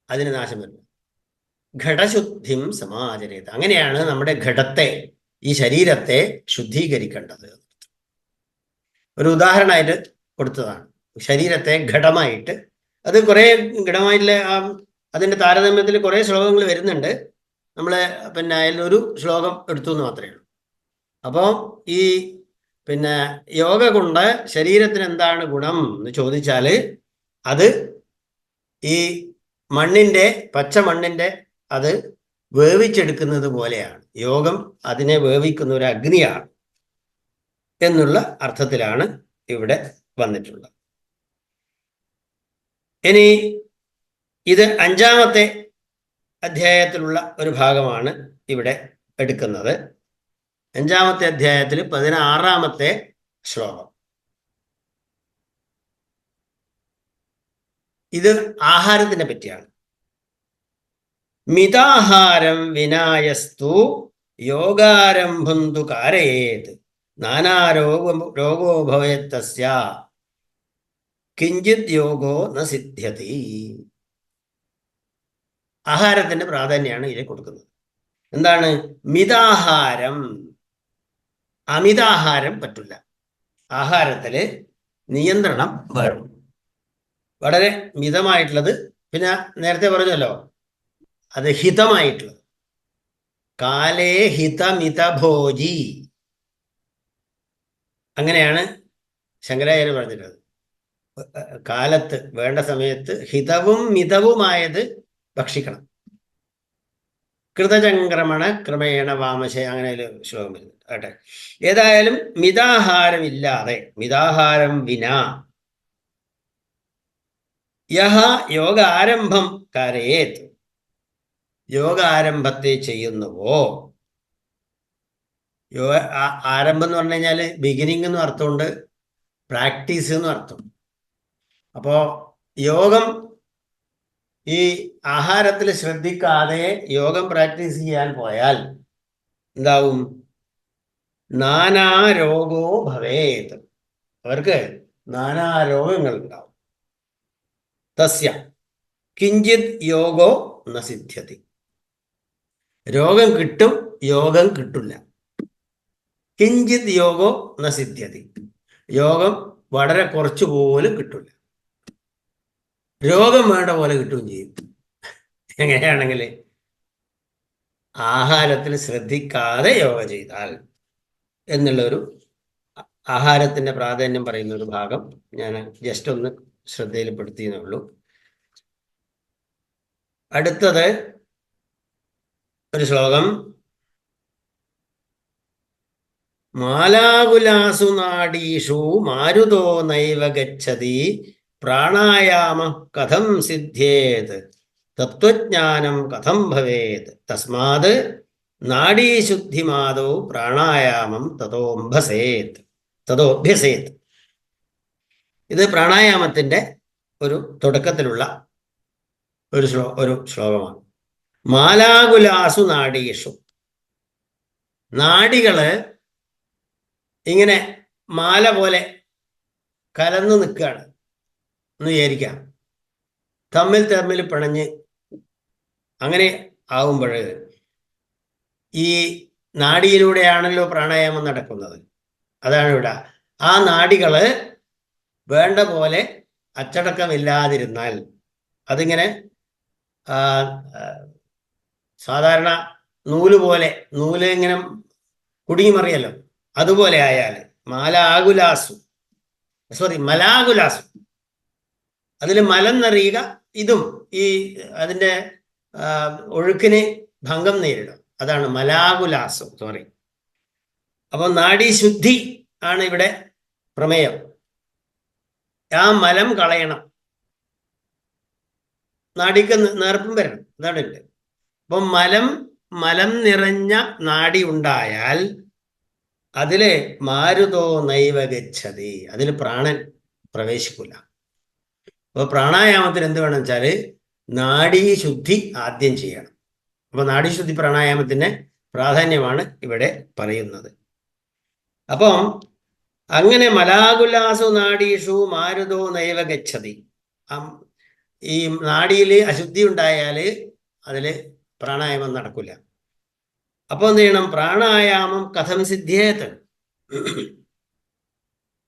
A: അതിന് നാശം വരും. ഘടശുദ്ധിം സമാചരേത്. അങ്ങനെയാണ് നമ്മുടെ ഘടത്തെ, ഈ ശരീരത്തെ ശുദ്ധീകരിക്കേണ്ടത്. ഒരു ഉദാഹരണമായിട്ട് കൊടുത്തതാണ്. ശരീരത്തെ ഘടമായിട്ട്, അത് കുറെ ഘടമായിട്ടുള്ള അതിന്റെ താരതമ്യത്തിൽ കുറെ ശ്ലോകങ്ങൾ വരുന്നുണ്ട്. നമ്മള് പിന്നെ അതിലൊരു ശ്ലോകം എടുത്തു എന്ന് മാത്രമേ ഉള്ളൂ. അപ്പോൾ ഈ പിന്നെ യോഗ കൊണ്ട് ശരീരത്തിന് എന്താണ് ഗുണം എന്ന് ചോദിച്ചാല്, അത് ഈ മണ്ണിന്റെ, പച്ച മണ്ണിന്റെ അത് വേവിച്ചെടുക്കുന്നത് പോലെയാണ്. യോഗം അതിനെ വേവിക്കുന്ന ഒരു അഗ്നിയാണ് എന്നുള്ള അർത്ഥത്തിലാണ് ഇവിടെ വന്നിട്ടുള്ളത്. ഇനി ഇത് 5-ാമത്തെ അധ്യായത്തിലുള്ള ഒരു ഭാഗമാണ് ഇവിടെ എടുക്കുന്നത്. 5-ാമത്തെ അധ്യായത്തിൽ 16-ാമത്തെ ശ്ലോകം. ഇത് ആഹാരത്തിനെ പറ്റിയാണ്. മിതാഹാരം വിനായസ്തു യോഗാരംഭം തു കാരയേത് നാനാരോഗോ ഭവേത്തസ്യ കിഞ്ചിത് യോഗോ ന സിദ്ധ്യതി. ആഹാരത്തിന്റെ പ്രാധാന്യമാണ് ഇതിൽ കൊടുക്കുന്നത്. എന്താണ്? മിതാഹാരം. അമിതാഹാരം പറ്റില്ല. ആഹാരത്തില് നിയന്ത്രണം വേണം. വളരെ മിതമായിട്ടുള്ളത്. പിന്നെ നേരത്തെ പറഞ്ഞല്ലോ, അത് ഹിതമായിട്ടുള്ളത്. കാലേ ഹിതമിതഭോജി, അങ്ങനെയാണ് ശങ്കരാചാര്യ പറഞ്ഞിട്ടുള്ളത്. കാലത്ത് വേണ്ട സമയത്ത് ഹിതവും മിതവുമായത് ഭക്ഷിക്കണം. കൃതചംക്രമണ ക്രമേണ വാമശ, അങ്ങനെ ഒരു ശ്ലോകം വരുന്നുണ്ട്. ആട്ടെ, ഏതായാലും മിതാഹാരമില്ലാതെ, മിതാഹാരം വിനാ യഹ യോഗാരംഭം കരയേത്, യോഗാരംഭത്തെ ചെയ്യുന്നുവോ. ആരംഭം എന്ന് പറഞ്ഞു കഴിഞ്ഞാൽ ബിഗിനിങ് എന്നും അർത്ഥമുണ്ട്, പ്രാക്ടീസ് എന്നും അർത്ഥം. അപ്പോ യോഗം ഈ ആഹാരത്തിൽ ശ്രദ്ധിക്കാതെ യോഗം പ്രാക്ടീസ് ചെയ്യാൻ പോയാൽ എന്താവും? നാനാരോഗോ ഭവേത്, അവർക്ക് നാനാരോഗങ്ങൾ ഉണ്ടാവും. തസ്യ കിഞ്ചിത് യോഗോ ന സിദ്ധ്യതി, രോഗം കിട്ടും, യോഗം കിട്ടില്ല. കിഞ്ചിത് യോഗോ ന സിദ്ധ്യതി, യോഗം വളരെ കുറച്ചു പോലും കിട്ടില്ല. രോഗം വേണ്ട പോലെ കിട്ടുകയും ചെയ്യും. എങ്ങനെയാണെങ്കിൽ ആഹാരത്തിൽ ശ്രദ്ധിക്കാതെ യോഗ ചെയ്താൽ എന്നുള്ളൊരു ആഹാരത്തിന്റെ പ്രാധാന്യം പറയുന്ന ഒരു ഭാഗം ഞാൻ ജസ്റ്റ് ഒന്ന് ശ്രദ്ധയിൽപ്പെടുത്തിയെന്നേ ഉള്ളൂ. അടുത്തത് ഒരു ശ്ലോകം. മാലാകുലാസു നാഡീഷു മാരുതോ നൈവ ഗച്ഛതി പ്രാണായാമ കഥം സിദ്ധ്യേത് തത്വജ്ഞാനം കഥം ഭവേത് തസ്മാത് നാഡീശുദ്ധിമാദോ പ്രാണായാമം തതോഭ്യസേത്. ഇത് പ്രാണായാമത്തിന്റെ ഒരു തുടക്കത്തിലുള്ള ഒരു ശ്ലോകമാണ്. മാലാകുലാസു നാഡീഷു, നാഡികള് ഇങ്ങനെ മാല പോലെ കലർന്നു നിൽക്കുകയാണ് എന്ന് വിചാരിക്കാം. തമ്മിൽ പിണഞ്ഞ് അങ്ങനെ ആവുമ്പോൾ ഈ നാഡിയിലൂടെയാണല്ലോ പ്രാണായാമം നടക്കുന്നത്. അതാണ് ഇവിടെ. ആ നാഡികള് വേണ്ട പോലെ അച്ചടക്കമില്ലാതിരുന്നാൽ അതിങ്ങനെ സാധാരണ നൂല് ഇങ്ങനെ കുടുങ്ങിമറിയല്ലോ, അതുപോലെ ആയാൽ മലാകുലാസു അതിൽ മലം നിറയുക, ഇതും ഈ അതിൻ്റെ ഒഴുക്കിന് ഭംഗം നേരിടും. അതാണ് മലാകുലാസം എന്ന് പറയും. അപ്പൊ നാഡീശുദ്ധി ആണ് ഇവിടെ പ്രമേയം. ആ മലം കളയണം, നാഡിക്ക് നേർപ്പം വരണം, അതാണ് ഇവിടെ. അപ്പം മലം നിറഞ്ഞ നാഡി ഉണ്ടായാൽ അതില് മാരുതോ നൈവ ഗച്ഛതി, അതിൽ പ്രാണൻ പ്രവേശിക്കില്ല. അപ്പൊ പ്രാണായാമത്തിന് എന്ത് വേണം വെച്ചാല് നാഡീശുദ്ധി ആദ്യം ചെയ്യണം. അപ്പൊ നാഡീശുദ്ധി പ്രാണായാമത്തിന് പ്രാധാന്യമാണ് ഇവിടെ പറയുന്നത്. അപ്പം അങ്ങനെ മലാകുലാസു നാഡീഷു മാരുതോ നൈവ ഗച്ഛതി, ഈ നാഡിയിൽ അശുദ്ധി ഉണ്ടായാൽ അതില് പ്രാണായാമം നടക്കില്ല. അപ്പൊ എന്ത് ചെയ്യണം? പ്രാണായാമം കഥം സിദ്ധ്യേത്,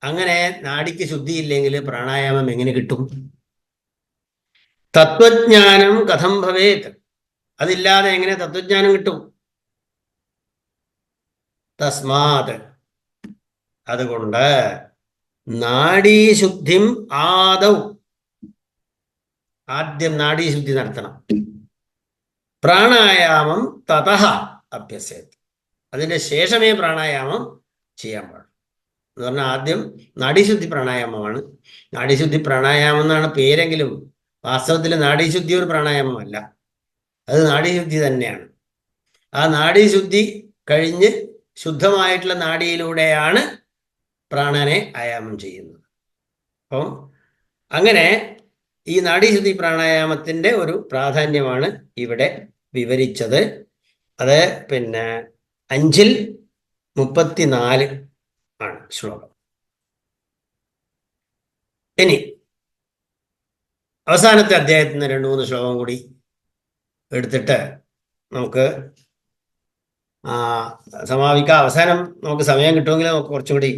A: അങ്ങനെ നാഡിക്ക് ശുദ്ധിയില്ലെങ്കിൽ പ്രാണായാമം എങ്ങനെ കിട്ടും? തത്വജ്ഞാനം കഥം ഭവേത്, അതില്ലാതെ എങ്ങനെ തത്വജ്ഞാനം കിട്ടും? തസ്മാത്, അതുകൊണ്ട് നാഡീശുദ്ധിം ആദ്യം നാഡീശുദ്ധി നടത്തണം. പ്രാണായാമം തതഃ അഭ്യസേത്, അതിന്റെ ശേഷമേ പ്രാണായാമം ചെയ്യാൻ പാടുള്ളൂ. എന്ന് പറഞ്ഞാൽ ആദ്യം നാഡീശുദ്ധി പ്രാണായാമമാണ്. നാഡീശുദ്ധി പ്രാണായാമം എന്നാണ് പേരെങ്കിലും വാസ്തവത്തിൽ നാഡീശുദ്ധി ഒരു പ്രാണായാമമല്ല, അത് നാഡീശുദ്ധി തന്നെയാണ്. ആ നാഡീശുദ്ധി കഴിഞ്ഞ് ശുദ്ധമായിട്ടുള്ള നാഡിയിലൂടെയാണ് പ്രാണനെ ആയാമം ചെയ്യുന്നത്. അപ്പം അങ്ങനെ ഈ നാഡീശുദ്ധി പ്രാണായാമത്തിന്റെ ഒരു പ്രാധാന്യമാണ് ഇവിടെ വിവരിച്ചത്. അത് 5-34 ആണ് ശ്ലോകം. ഇനി അവസാനത്തെ അധ്യായത്തിന് 2-3 ശ്ലോകം കൂടി എടുത്തിട്ട് നമുക്ക് സമാപിക്കാം. അവസാനം നമുക്ക് സമയം കിട്ടുമെങ്കിൽ നമുക്ക് കുറച്ചും കൂടി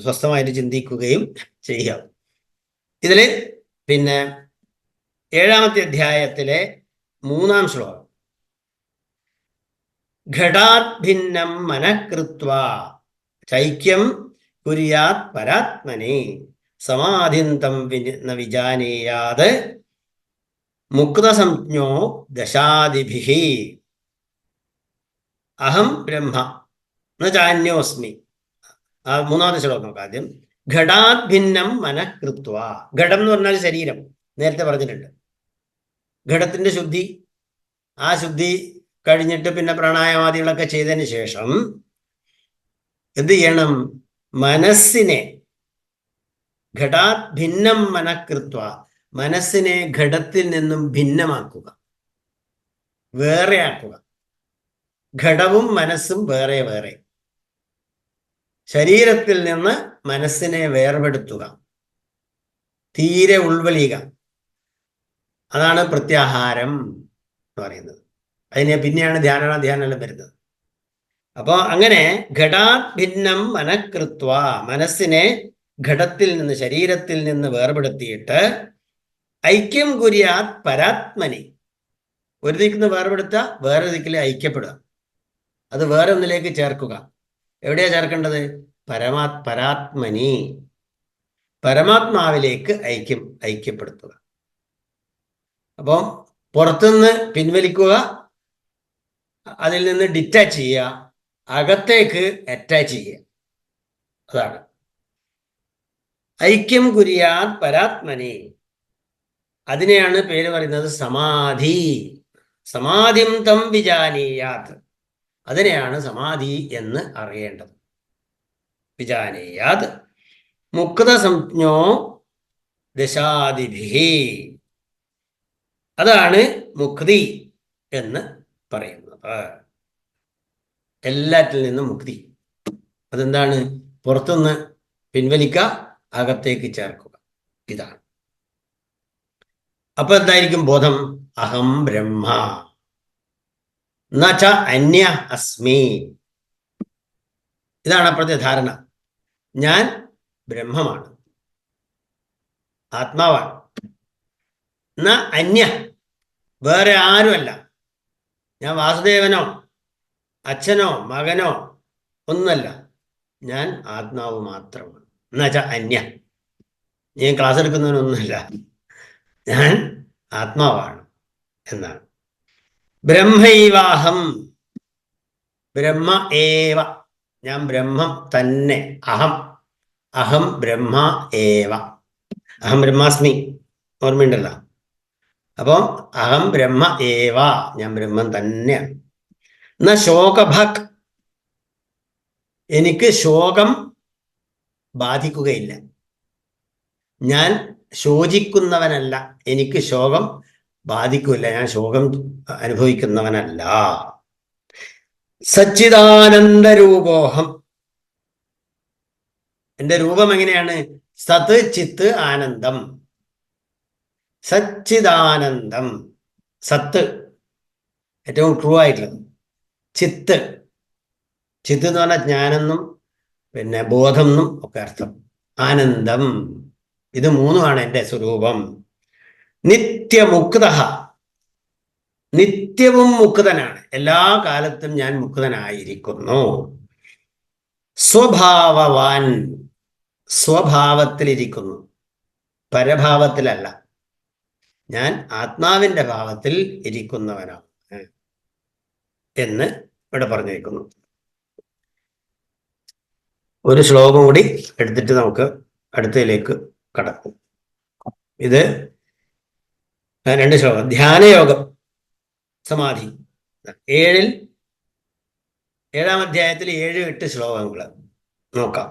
A: സ്വസ്ഥമായിട്ട് ചിന്തിക്കുകയും ചെയ്യാം. ഇതില് 7-ാമത്തെ അധ്യായത്തിലെ 3-ാം ശ്ലോകം, ഘടാത് ഭിന്നം മനഃകൃത്വാ ചൈക്യം കുര്യാത് പരാത്മനി സമാധിന്തം ന വിജാനീയാത് മുക്തസംജ്ഞോ ദശാദിഭിഹി അഹം ബ്രഹ്മ ന ചാന്യോസ്മി. 3-ാമത്തെ ശ്ലോകം നോക്കാം ആദ്യം. ഘടാത് ഭിന്നം മനഃകൃത്വ, ഘടം എന്ന് പറഞ്ഞാൽ ശരീരം, നേരത്തെ പറഞ്ഞിട്ടുണ്ട്. ഘടത്തിന്റെ ശുദ്ധി, ആ ശുദ്ധി കഴിഞ്ഞിട്ട് പിന്നെ പ്രാണായാമാദികളൊക്കെ ചെയ്തതിന് ശേഷം എന്ത് ചെയ്യണം? മനസ്സിനെ ഘടാത് ഭിന്നം മനഃകൃത്വ, മനസ്സിനെ ഘടത്തിൽ നിന്നും ഭിന്നമാക്കുക, വേറെയാക്കുക. ഘടവും മനസ്സും വേറെ വേറെ. ശരീരത്തിൽ നിന്ന് മനസ്സിനെ വേർപെടുത്തുക, തീരെ ഉൾവലിയുക. അതാണ് പ്രത്യാഹാരം എന്ന് പറയുന്നത്. അതിനെ പിന്നെയാണ് ധ്യാനെല്ലാം വരുന്നത്. അപ്പോൾ അങ്ങനെ ഘടാത് ഭിന്നം മനഃകൃത്വ, മനസ്സിനെ ഘടത്തിൽ നിന്ന്, ശരീരത്തിൽ നിന്ന് വേർപെടുത്തിയിട്ട് ഐക്യം കുര്യാത് പരാത്മനി, ഒരു ദിക്കിൽ വേർപെടുത്തുക, വേറെ ദിക്കിൽ ഐക്യപ്പെടുക, അത് വേറെ ഒന്നിലേക്ക് ചേർക്കുക. എവിടെയാ ചേർക്കേണ്ടത്? പരാത്മനി, പരമാത്മാവിലേക്ക് ഐക്യപ്പെടുത്തുക. അപ്പം പുറത്തുനിന്ന് പിൻവലിക്കുക, അതിൽ നിന്ന് ഡിറ്റാച്ച് ചെയ്യുക, അകത്തേക്ക് അറ്റാച്ച് ചെയ്യുക. അതാണ് ഐക്യം കുര്യാത് പരാത്മനി. അതിനെയാണ് പേര് പറയുന്നത് സമാധി. സമാധിം തം വിജാനീയാത്, അതിനെയാണ് സമാധി എന്ന് അറിയേണ്ടത്. വിജാനീയാത് മുക്തസംജ്ഞോ ദശാദിഭിഹി, അതാണ് മുക്തി എന്ന് പറയുന്നത്. എല്ലാറ്റിൽ നിന്നും മുക്തി. അതെന്താണ്? പുറത്തുനിന്ന് പിൻവലിക്കുക, അകത്തേക്ക് ചേർക്കുക. ഇതാണ്. അപ്പൊ എന്തായിരിക്കും ബോധം? അഹം ബ്രഹ്മ നച അന്യ അസ്മി. ഇതാണ് അപ്പോഴത്തെ ധാരണ. ഞാൻ ബ്രഹ്മമാണ്, ആത്മാവാണ്. എന്നാ അന്യ, വേറെ ആരുമല്ല. ഞാൻ വാസുദേവനോ അച്ഛനോ മകനോ ഒന്നല്ല, ഞാൻ ആത്മാവ് മാത്രമാണ്. എന്നുവെച്ചാൽ അന്യ, ഞാൻ ക്ലാസ് എടുക്കുന്നവനൊന്നുമല്ല, ഞാൻ ആത്മാവാണ് എന്നാണ്. ബ്രഹ്മൈവാഹം, ബ്രഹ്മ ഏവ, ഞാൻ ബ്രഹ്മം തന്നെ. അഹം, അഹം ബ്രഹ്മ ഏവ, അഹം ബ്രഹ്മാസ്മി, ഓർമ്മയുണ്ടല്ലോ. അപ്പോ അഹം ബ്രഹ്മ ഏവ, ഞാൻ ബ്രഹ്മം തന്നെയാണ്. എന്നാ ശോകഭക്, എനിക്ക് ശോകം ബാധിക്കുകയില്ല. ഞാൻ ശോചിക്കുന്നവനല്ല, എനിക്ക് ശോകം ബാധിക്കില്ല, ഞാൻ ശോകം അനുഭവിക്കുന്നവനല്ല. സച്ചിദാനന്ദരൂപോഹം, എന്റെ രൂപം എങ്ങനെയാണ്? സത് ചിത്ത് ആനന്ദം. സച്ചിദാനന്ദം, സത്ത് ഏറ്റവും ട്രൂ ആയിട്ടുള്ളത്. ചിത്ത്, ചിത്ത് എന്ന് പറഞ്ഞാൽ ജ്ഞാനെന്നും പിന്നെ ബോധം എന്നും ഒക്കെ അർത്ഥം. ആനന്ദം, ഇത് മൂന്നുമാണ് എൻ്റെ സ്വരൂപം. നിത്യമുക്ത, നിത്യവും മുക്തനാണ്, എല്ലാ കാലത്തും ഞാൻ മുക്തനായിരിക്കുന്നു. സ്വഭാവവാൻ, സ്വഭാവത്തിലിരിക്കുന്നു, പരഭാവത്തിലല്ല. ഞാൻ ആത്മാവിന്റെ ഭാവത്തിൽ ഇരിക്കുന്നവനാണ് എന്ന് ഇവിടെ പറഞ്ഞിരിക്കുന്നു. ഒരു ശ്ലോകം കൂടി എടുത്തിട്ട് നമുക്ക് അടുത്തതിലേക്ക് കടക്കും. ഇത് 2 ശ്ലോകം. ധ്യാനയോഗം, സമാധി. 7-ാം അധ്യായത്തിൽ 7-8 ശ്ലോകങ്ങൾ നോക്കാം.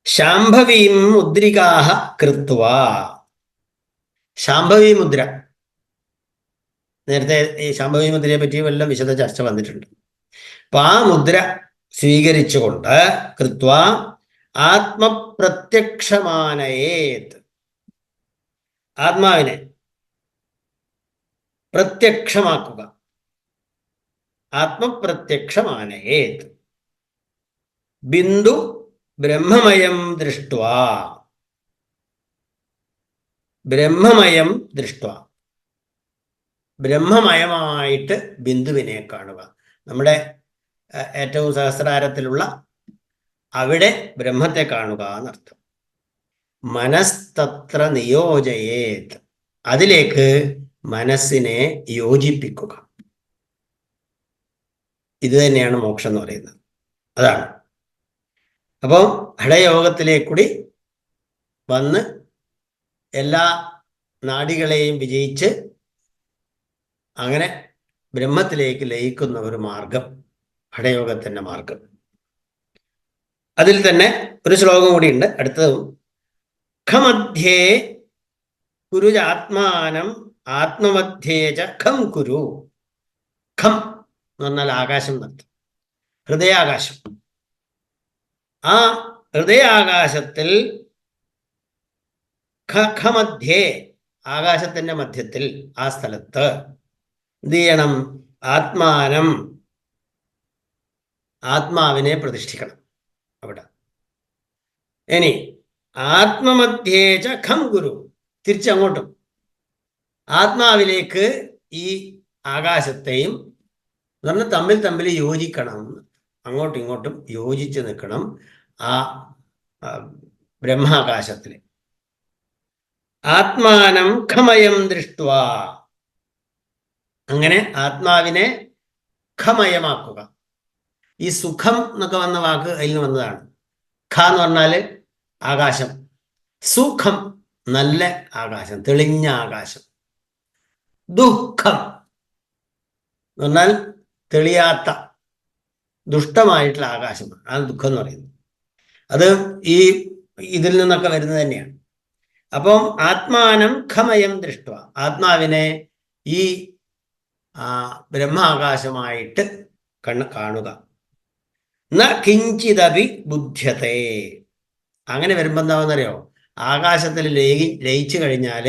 A: ശാംഭവീം മുദ്രികാഹ കൃത്വാ, ശാംഭവി മുദ്ര, നേരത്തെ ഈ ശാംഭവി മുദ്രയെ പറ്റി വല്ല വിശദ ചർച്ച വന്നിട്ടുണ്ട്. അപ്പൊ ആ മുദ്ര സ്വീകരിച്ചുകൊണ്ട് കൃത്വാ ആത്മപ്രത്യക്ഷമാനയേത്, ആത്മാവിനെ പ്രത്യക്ഷമാക്കുക. ആത്മപ്രത്യക്ഷമാനയേത് ബിന്ദു ബ്രഹ്മമയം ദൃഷ്ട്വാ, ബ്രഹ്മമയം ദൃഷ്ട്വാ, ബ്രഹ്മമയമായിട്ട് ബിന്ദുവിനെ കാണുക. നമ്മുടെ ഏറ്റവും സഹസ്രാരത്തിലുള്ള അവിടെ ബ്രഹ്മത്തെ കാണുക എന്നർത്ഥം. മനസ്തത്ര നിയോജയേത്, അതിലേക്ക് മനസ്സിനെ യോജിപ്പിക്കുക. ഇത് തന്നെയാണ് മോക്ഷം എന്ന് പറയുന്നത്. അതാണ്. അപ്പോൾ ഹഠയോഗത്തിലേക്കൂടി വന്ന് എല്ലാ നാഡികളെയും വിജയിച്ച് അങ്ങനെ ബ്രഹ്മത്തിലേക്ക് ലയിക്കുന്ന ഒരു മാർഗം, ഹഠയോഗത്തിന്റെ മാർഗം. അതിൽ തന്നെ ഒരു ശ്ലോകം കൂടിയുണ്ട് അടുത്തതും. ഖമധ്യേ കുരുജാത്മാനം ആത്മമധ്യേച ഖം കുരു. ഖം എന്ന് പറഞ്ഞാൽ ആകാശം എന്നർത്ഥം, ഹൃദയാകാശം. ആ ഹൃദയാകാശത്തിൽ, ഖമധ്യേ ആകാശത്തിന്റെ മധ്യത്തിൽ, ആ സ്ഥലത്ത് എന്ത് ചെയ്യണം? ആത്മാനം, ആത്മാവിനെ പ്രതിഷ്ഠിക്കണം അവിടെ. ഇനി ആത്മമധ്യേച ഖം ഗുരു, തിരിച്ചങ്ങോട്ടും ആത്മാവിലേക്ക് ഈ ആകാശത്തെയും എന്ന് തമ്മിൽ തമ്മിൽ യോജിക്കണം, അങ്ങോട്ടും ഇങ്ങോട്ടും യോജിച്ച് നിൽക്കണം ആ ബ്രഹ്മാകാശത്തിൽ. ആത്മാനം ഖമയം ദൃഷ്ട്വാ, അങ്ങനെ ആത്മാവിനെ ഖമയമാക്കുക. ഈ സുഖം എന്നൊക്കെ വന്ന വാക്ക് അതിൽ നിന്ന് വന്നതാണ്. ഖ എന്ന് പറഞ്ഞാല് ആകാശം, സുഖം നല്ല ആകാശം, തെളിഞ്ഞ ആകാശം. ദുഃഖം എന്ന് പറഞ്ഞാൽ തെളിയാത്ത ദുഷ്ടമായിട്ടുള്ള ആകാശമാണ്, ആണ് ദുഃഖം എന്ന് പറയുന്നത്. അത് ഈ ഇതിൽ നിന്നൊക്കെ വരുന്നത് തന്നെയാണ്. അപ്പം ആത്മാനം ഖമയം ദൃഷ്ട, ആത്മാവിനെ ഈ ബ്രഹ്മാകാശമായിട്ട് കാണുക. ന കിഞ്ചിതപി ബുദ്ധ്യത്തെ, അങ്ങനെ വരുമ്പോൾ എന്താണെന്നറിയോ? ആകാശത്തിൽ ലയിച്ചു കഴിഞ്ഞാൽ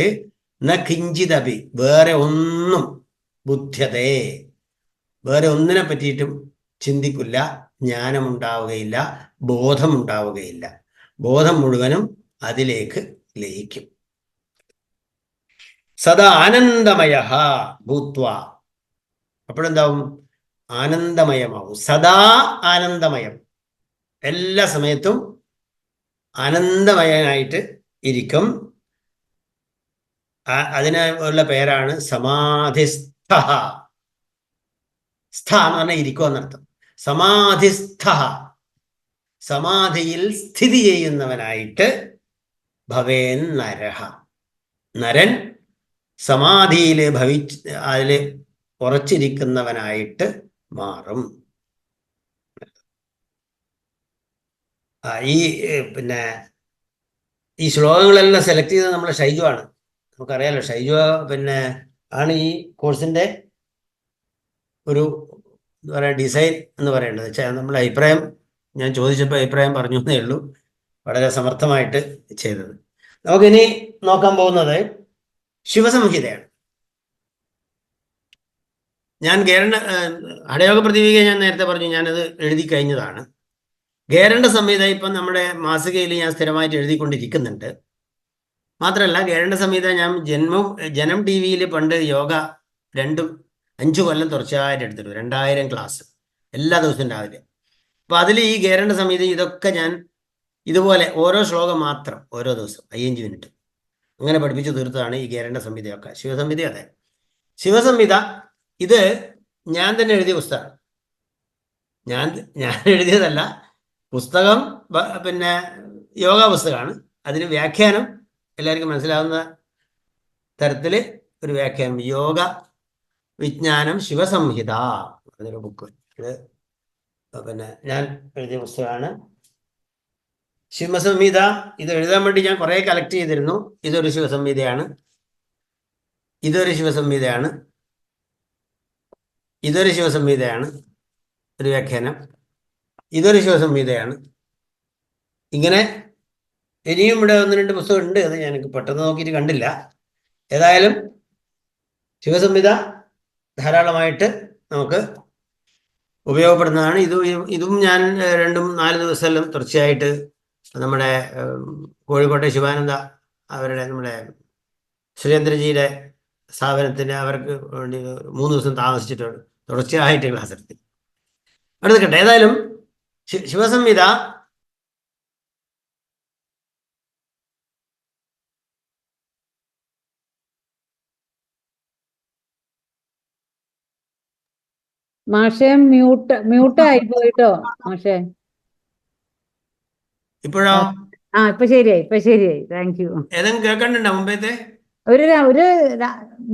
A: ന കിഞ്ചിതപി, വേറെ ഒന്നും, ബുദ്ധ്യതേ, വേറെ ഒന്നിനെ പറ്റിയിട്ടും ചിന്തിക്കില്ല, ജ്ഞാനമുണ്ടാവുകയില്ല, ബോധമുണ്ടാവുകയില്ല. ബോധം മുഴുവനും അതിലേക്ക് ലയിക്കും. സദാ ആനന്ദമയ ഭൂത്വ, അപ്പോഴെന്താവും? ആനന്ദമയമാവും. സദാ ആനന്ദമയം, എല്ലാ സമയത്തും ആനന്ദമയനായിട്ട് ഇരിക്കും. അതിന് ഉള്ള പേരാണ് സമാധിസ്ഥ. സ്ഥ എന്ന് പറഞ്ഞാൽ ഇരിക്കുക എന്നർത്ഥം. സമാധിസ്ഥ, സമാധിയിൽ സ്ഥിതി ചെയ്യുന്നവനായിട്ട് ഭവേൻ നരഹ, നരൻ സമാധിയിൽ അതിൽ ഉറച്ചിരിക്കുന്നവനായിട്ട് മാറും. ഈ പിന്നെ ഈ ശ്ലോകങ്ങളെല്ലാം സെലക്ട് ചെയ്തത് നമ്മളെ ഷൈജു ആണ്. നമുക്കറിയാലോ, ഷൈജു പിന്നെ ആണ് ഈ കോഴ്സിന്റെ ഒരു എന്താ പറയുക ഡിസൈൻ എന്ന് പറയേണ്ടത്. നമ്മളെ അഭിപ്രായം ഞാൻ ചോദിച്ചപ്പോൾ അഭിപ്രായം പറഞ്ഞു എന്നേ ഉള്ളൂ. വളരെ സമർത്ഥമായിട്ട് ചെയ്തത്. നമുക്കിനി നോക്കാൻ പോകുന്നത് ശിവസംഹിതയാണ്. ഞാൻ ഹഠയോഗ പ്രദീപിക ഞാൻ നേരത്തെ പറഞ്ഞു, ഞാനത് എഴുതി കഴിഞ്ഞതാണ്. ഗേരണ്ട സംഹിത ഇപ്പം നമ്മുടെ മാസികയിൽ ഞാൻ സ്ഥിരമായിട്ട് എഴുതിക്കൊണ്ടിരിക്കുന്നുണ്ട്. മാത്രമല്ല, ഗേരണ്ട സംഹിത ഞാൻ ജനം ടി വിയിൽ പണ്ട് യോഗ 5 കൊല്ലം തുടർച്ചയായിട്ട് എടുത്തിട്ടു, 2000 ക്ലാസ് എല്ലാ ദിവസവും രാവിലെ. അപ്പോൾ അതിൽ ഈ ഗേരണ്ട സംഹിത ഇതൊക്കെ ഞാൻ ഇതുപോലെ ഓരോ ശ്ലോകം മാത്രം ഓരോ ദിവസം 5 മിനിറ്റ് അങ്ങനെ പഠിപ്പിച്ചു തീർത്തതാണ് ഈ ഗേരണ്ട സംഹിതയൊക്കെ. ശിവസംഹിത അതെ, ശിവസംഹിത ഇത് ഞാൻ തന്നെ എഴുതിയ പുസ്തകമാണ്. ഞാൻ എഴുതിയതല്ല, പുസ്തകം പിന്നെ യോഗ പുസ്തകമാണ്. അതിന് വ്യാഖ്യാനം എല്ലാവർക്കും മനസ്സിലാവുന്ന തരത്തിൽ ഒരു വ്യാഖ്യാനം, യോഗ വിജ്ഞാനം ശിവസംഹിത എന്നൊരു ബുക്ക്. ഇത് പിന്നെ ഞാൻ എഴുതിയ പുസ്തകമാണ് ശിവസംഹിത. ഇത് എഴുതാൻ വേണ്ടി ഞാൻ കുറേ കളക്ട് ചെയ്തിരുന്നു. ഇതൊരു ശിവസംഹിതയാണ്, ഇതൊരു ശിവസംഹിതയാണ്, ഇതൊരു ശിവസംഹിതയാണ് ഒരു വ്യാഖ്യാനം, ഇതൊരു ശിവസംഹിതയാണ്. ഇങ്ങനെ ഇനിയും ഇവിടെ 1-2 പുസ്തകം ഉണ്ട്. അത് ഞാൻ പെട്ടെന്ന് നോക്കിയിട്ട് കണ്ടില്ല. ഏതായാലും ശിവസംഹിത ധാരാളമായിട്ട് നമുക്ക് ഉപയോഗപ്പെടുന്നതാണ്. ഇതും ഞാൻ 2-4 ദിവസമെല്ലാം തുടർച്ചയായിട്ട് നമ്മുടെ കോഴിക്കോട്ടെ ശിവാനന്ദ അവരുടെ നമ്മുടെ സുരേന്ദ്രജിയുടെ സ്ഥാപനത്തിന് അവർക്ക് വേണ്ടി 3 ദിവസം താമസിച്ചിട്ട് തുടർച്ചയായിട്ട് ക്ലാസ് എടുത്തി. അടുത്തട്ടെ. ഏതായാലും ശിവസംഹിത
B: മാഷെ മ്യൂട്ട് ആയി പോയിട്ടോ മാഷെ.
A: ഇപ്പോഴോ?
B: ഇപ്പൊ ശരിയായി. Thank you.
A: ഏതെങ്കിലും കേൾക്കണ്ടോ മുമ്പേത്തെ?
B: ഒരു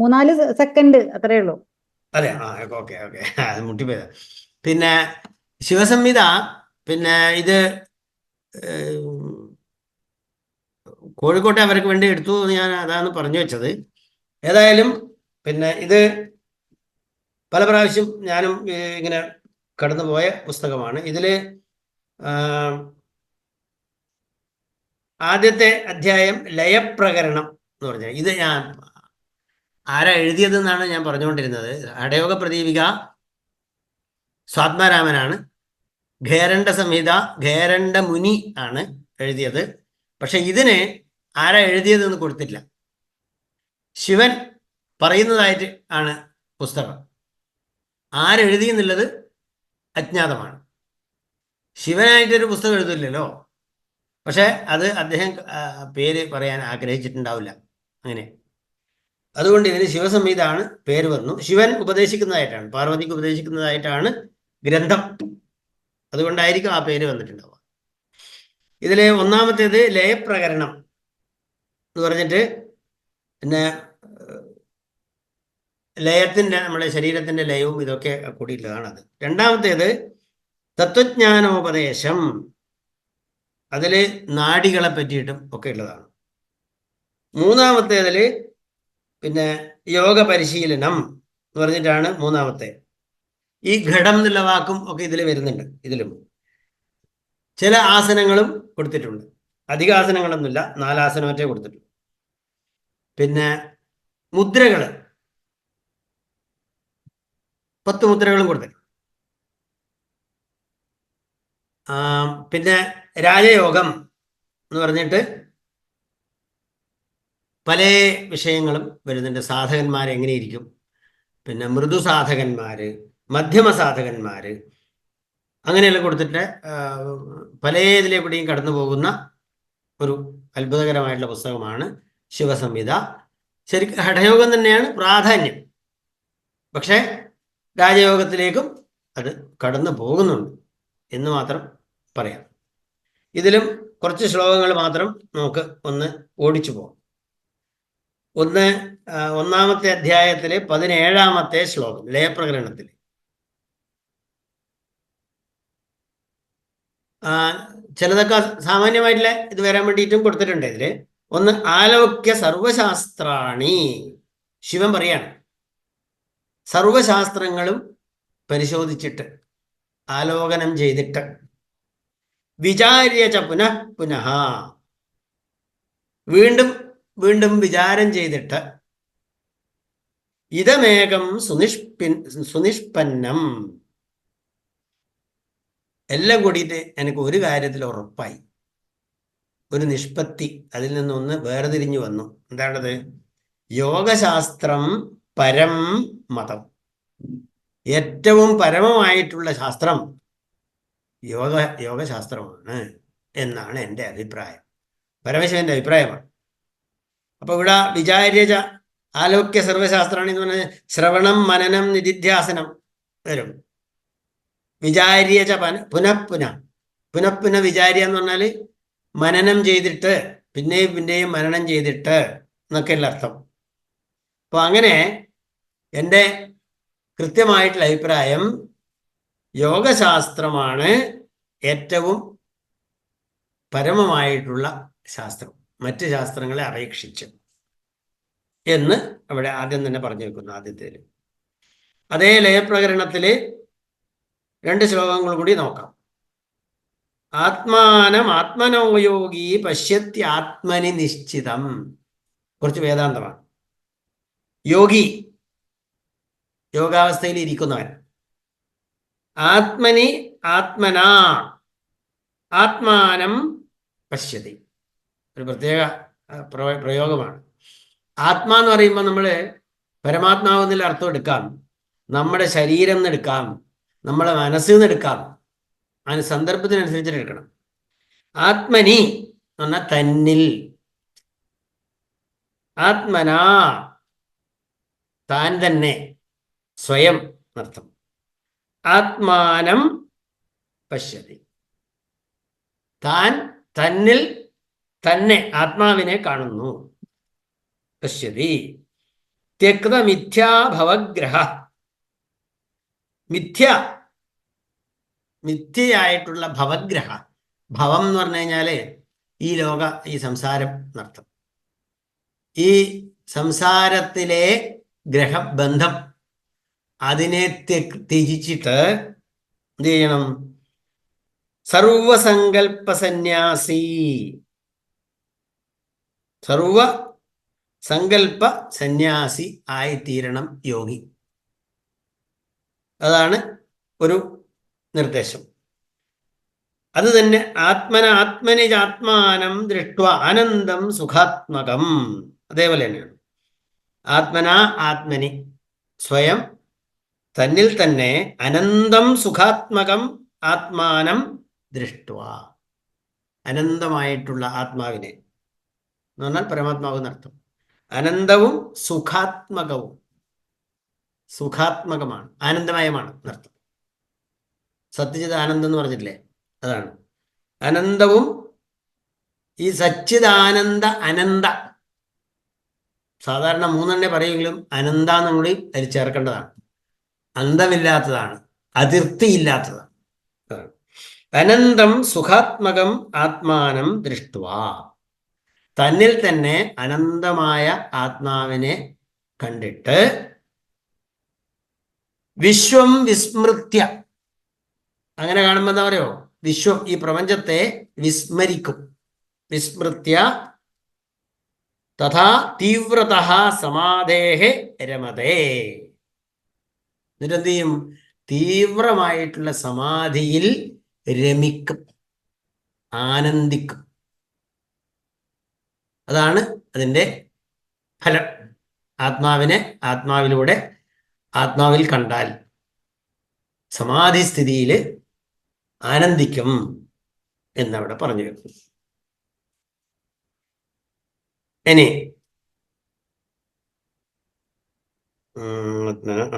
B: 3-4 സെക്കൻഡ് അത്രേ ഉള്ളൂ.
A: അതെ, ഓക്കെ അത് മുട്ടിപ്പോയത്. പിന്നെ ശിവസംഹിത പിന്നെ ഇത് കോഴിക്കോട്ടെ അവർക്ക് വേണ്ടി എടുത്തു എന്ന് ഞാൻ അതാണ് പറഞ്ഞു വെച്ചത്. ഏതായാലും പിന്നെ ഇത് പല പ്രാവശ്യം ഞാനും ഇങ്ങനെ കടന്നുപോയ പുസ്തകമാണ്. ഇതിൽ ആദ്യത്തെ അധ്യായം ലയപ്രകരണം എന്ന് പറഞ്ഞാൽ, ഇത് ഞാൻ ആരാ എഴുതിയതെന്നാണ് ഞാൻ പറഞ്ഞുകൊണ്ടിരുന്നത്. ഹഠയോഗ പ്രദീപിക സ്വാത്മാരാമനാണ്. ഖേരണ്ട സംഹിത ഖേരണ്ട മുനി ആണ് എഴുതിയത്. പക്ഷെ ഇതിന് ആരാ എഴുതിയതെന്ന് കൊടുത്തില്ല. ശിവൻ പറയുന്നതായിട്ട് ആണ് പുസ്തകം. ആരെഴുതിയെന്നുള്ളത് അജ്ഞാതമാണ്. ശിവനായിട്ടൊരു പുസ്തകം എഴുതില്ലല്ലോ. പക്ഷെ അത് അദ്ദേഹം പേര് പറയാൻ ആഗ്രഹിച്ചിട്ടുണ്ടാവില്ല. അങ്ങനെ അതുകൊണ്ട് ഇതിന് ശിവസംഹിത ആണ് പേര് വന്നു. ശിവൻ ഉപദേശിക്കുന്നതായിട്ടാണ്, പാർവതിക്ക് ഉപദേശിക്കുന്നതായിട്ടാണ് ഗ്രന്ഥം. അതുകൊണ്ടായിരിക്കും ആ പേര് വന്നിട്ടുണ്ടാവുക. ഇതിലെ ഒന്നാമത്തേത് ലയപ്രകരണം എന്ന് പറഞ്ഞിട്ട്, പിന്നെ ലയത്തിൻ്റെ നമ്മുടെ ശരീരത്തിൻ്റെ ലയവും ഇതൊക്കെ കൂടിയിട്ടുള്ളതാണ് അത്. രണ്ടാമത്തേത് തത്വജ്ഞാനോപദേശം, അതിൽ നാഡികളെ പറ്റിയിട്ടും ഒക്കെ ഉള്ളതാണ്. മൂന്നാമത്തേതിൽ പിന്നെ യോഗ പരിശീലനം എന്ന് പറഞ്ഞിട്ടാണ് മൂന്നാമത്തെ. ഈ ഘടം എന്നുള്ള വാക്കും ഒക്കെ ഇതിൽ വരുന്നുണ്ട്. ഇതിലും ചില ആസനങ്ങളും കൊടുത്തിട്ടുണ്ട്. അധിക ആസനങ്ങളൊന്നുമില്ല, 4 ആസനം മറ്റേ കൊടുത്തിട്ടുണ്ട്. പിന്നെ മുദ്രകൾ 10 മുദ്രകളും കൊടുത്തിട്ടുണ്ട്. പിന്നെ രാജയോഗം എന്ന് പറഞ്ഞിട്ട് പല വിഷയങ്ങളും വരുന്നുണ്ട്. സാധകന്മാരെങ്ങനെയിരിക്കും, പിന്നെ മൃദു സാധകന്മാര്, മധ്യമ സാധകന്മാര്, അങ്ങനെയെല്ലാം കൊടുത്തിട്ട് പല ഇതിലെവിടെയും കടന്നു പോകുന്ന ഒരു അത്ഭുതകരമായിട്ടുള്ള പുസ്തകമാണ് ശിവസംഹിത. ശരിക്കും ഹഠയോഗം തന്നെയാണ് പ്രാധാന്യം, പക്ഷേ രാജയോഗത്തിലേക്കും അത് കടന്നു പോകുന്നുണ്ട് എന്ന് മാത്രം പറയാം. ഇതിലും കുറച്ച് ശ്ലോകങ്ങൾ മാത്രം നമുക്ക് ഒന്ന് ഓടിച്ചു പോകാം. ഒന്നാമത്തെ അധ്യായത്തിലെ 17ാമത്തെ ശ്ലോകം, ലയപ്രകരണത്തിൽ. ചിലതൊക്കെ സാമാന്യമായിട്ടുള്ള ഇത് വരാൻ വേണ്ടിയിട്ടും കൊടുത്തിട്ടുണ്ട്. ഇതില് ഒന്ന്, ആലോക്യ സർവശാസ്ത്രാണി. ശിവൻ പറയാണ്, സർവശാസ്ത്രങ്ങളും പരിശോധിച്ചിട്ട്, ആലോകനം ചെയ്തിട്ട്, വിചാര്യച പുനഃ പുനഃ, വീണ്ടും വീണ്ടും വിചാരം ചെയ്തിട്ട്, ഇതമേകം സുനിഷ്പന്നം, എല്ലാം കൂടിയിട്ട് എനിക്ക് ഒരു കാര്യത്തിൽ ഉറപ്പായി, ഒരു നിഷ്പത്തി അതിൽ നിന്നൊന്ന് വേർതിരിഞ്ഞു വന്നു. എന്താണത്? യോഗശാസ്ത്രം പരം മതം. ഏറ്റവും പരമമായിട്ടുള്ള ശാസ്ത്രം യോഗശാസ്ത്രമാണ് എന്നാണ് എൻ്റെ അഭിപ്രായം. പരമശിവന്റെ അഭിപ്രായമാണ്. അപ്പൊ ഇവിടെ വിചാര്യജ ആലോക്യ സർവശാസ്ത്രാണി എന്ന് പറഞ്ഞാൽ ശ്രവണം, മനനം, നിധിധ്യാസനം വരും. വിചാര്യജ പുനഃ വിചാര്യ എന്ന് പറഞ്ഞാൽ മനനം ചെയ്തിട്ട് പിന്നെയും പിന്നെയും മനനം ചെയ്തിട്ട് എന്നൊക്കെയുള്ള അർത്ഥം. അപ്പൊ അങ്ങനെ എൻ്റെ കൃത്യമായിട്ടുള്ള അഭിപ്രായം യോഗശാസ്ത്രമാണ് ഏറ്റവും പരമമായിട്ടുള്ള ശാസ്ത്രം, മറ്റ് ശാസ്ത്രങ്ങളെ അപേക്ഷിച്ച് എന്ന് അവിടെ ആദ്യം തന്നെ പറഞ്ഞു വെക്കുന്നു. ആദ്യത്തേൽ അതേ ലയപ്രകരണത്തില് 2 ശ്ലോകങ്ങൾ കൂടി നോക്കാം. ആത്മാനം ആത്മനോയോഗി പശ്യത്യാത്മനി നിശ്ചിതം. കുറച്ച് വേദാന്തമാണ്. യോഗി, യോഗാവസ്ഥയിൽ ഇരിക്കുന്നവൻ. ആത്മനി ആത്മനാ ആത്മാനം പശ്യതി, ഒരു പ്രത്യേക പ്രയോഗമാണ്. ആത്മാ എന്ന് പറയുമ്പോൾ നമ്മൾ പരമാത്മാവ് എന്നുള്ള അർത്ഥം എടുക്കാം, നമ്മുടെ ശരീരം എന്നെടുക്കാം, നമ്മളെ മനസ്സിൽ നിന്ന് എടുക്കാം. അതിന് സന്ദർഭത്തിനനുസരിച്ചിട്ട് എടുക്കണം. ആത്മനി എന്ന് പറഞ്ഞാൽ തന്നിൽ, ആത്മനാ താൻ തന്നെ, സ്വയം എന്നർത്ഥം. ആത്മാനം പശ്യതി, താൻ തന്നിൽ തന്നെ ആത്മാവിനെ കാണുന്നു. പശ്യതി ത്യക്ത മിഥ്യാഭവഗ്രഹ. മിഥ്യയായിട്ടുള്ള ഭവഗ്രഹ. ഭവം എന്ന് പറഞ്ഞു കഴിഞ്ഞാല് ഈ സംസാരം എന്നർത്ഥം. ഈ സംസാരത്തിലെ ഗ്രഹബന്ധം അതിനെ ത്യജിച്ചിട്ട് എന്ത് ചെയ്യണം? സർവസങ്കൽപ്പ സന്യാസി, സർവസങ്കൽപ്പ സന്യാസി ആയിത്തീരണം യോഗി. അതാണ് ഒരു നിർദ്ദേശം. അത് തന്നെ ആത്മനിജാത്മാനം ദൃഷ്ട്വ ആനന്ദം സുഖാത്മകം. അതേപോലെ തന്നെയാണ് ആത്മനാ ആത്മനി, സ്വയം തന്നിൽ തന്നെ അനന്തം സുഖാത്മകം ആത്മാനം ദൃഷ്ട്വ, അനന്തമായിട്ടുള്ള ആത്മാവിനെ എന്ന് പറഞ്ഞാൽ പരമാത്മാവ് എന്നർത്ഥം. അനന്തവും സുഖാത്മകവും, സുഖാത്മകമാണ്, ആനന്ദമയമാണ് എന്നർത്ഥം. സത്യചിത് ആനന്ദം എന്ന് പറഞ്ഞില്ലേ, അതാണ് അനന്തവും. ഈ സച്ചിദാനന്ദ അനന്ത സാധാരണ 3 പറയുമെങ്കിലും അനന്ത നമ്മൾ അതിൽ ചേർക്കേണ്ടതാണ്. അന്തമില്ലാത്തതാണ്, അതിർത്തിയില്ലാത്തതാണ്. അനന്തം സുഖാത്മകം ആത്മാനം ദൃഷ്ട്വാ, തന്നിൽ തന്നെ അനന്തമായ ആത്മാവിനെ കണ്ടിട്ട് വിശ്വം വിസ്മൃത്യ, അങ്ങനെ കാണുമ്പോൾ എന്താ പറയോ, വിശ്വം ഈ പ്രപഞ്ചത്തെ വിസ്മരിക്കും. വിസ്മൃത്യ തഥാ തീവ്രതഃ സമാധേഹേ രമതേ. എന്നിട്ട് എന്ത് ചെയ്യും? തീവ്രമായിട്ടുള്ള സമാധിയിൽ രമിക്കും, ആനന്ദിക്കും. അതാണ് അതിൻ്റെ ഫലം. ആത്മാവിനെ ആത്മാവിലൂടെ ആത്മാവിൽ കണ്ടാൽ സമാധിസ്ഥിതിയിൽ ആനന്ദിക്കും എന്നവിടെ പറഞ്ഞു കേൾക്കും. ഇനി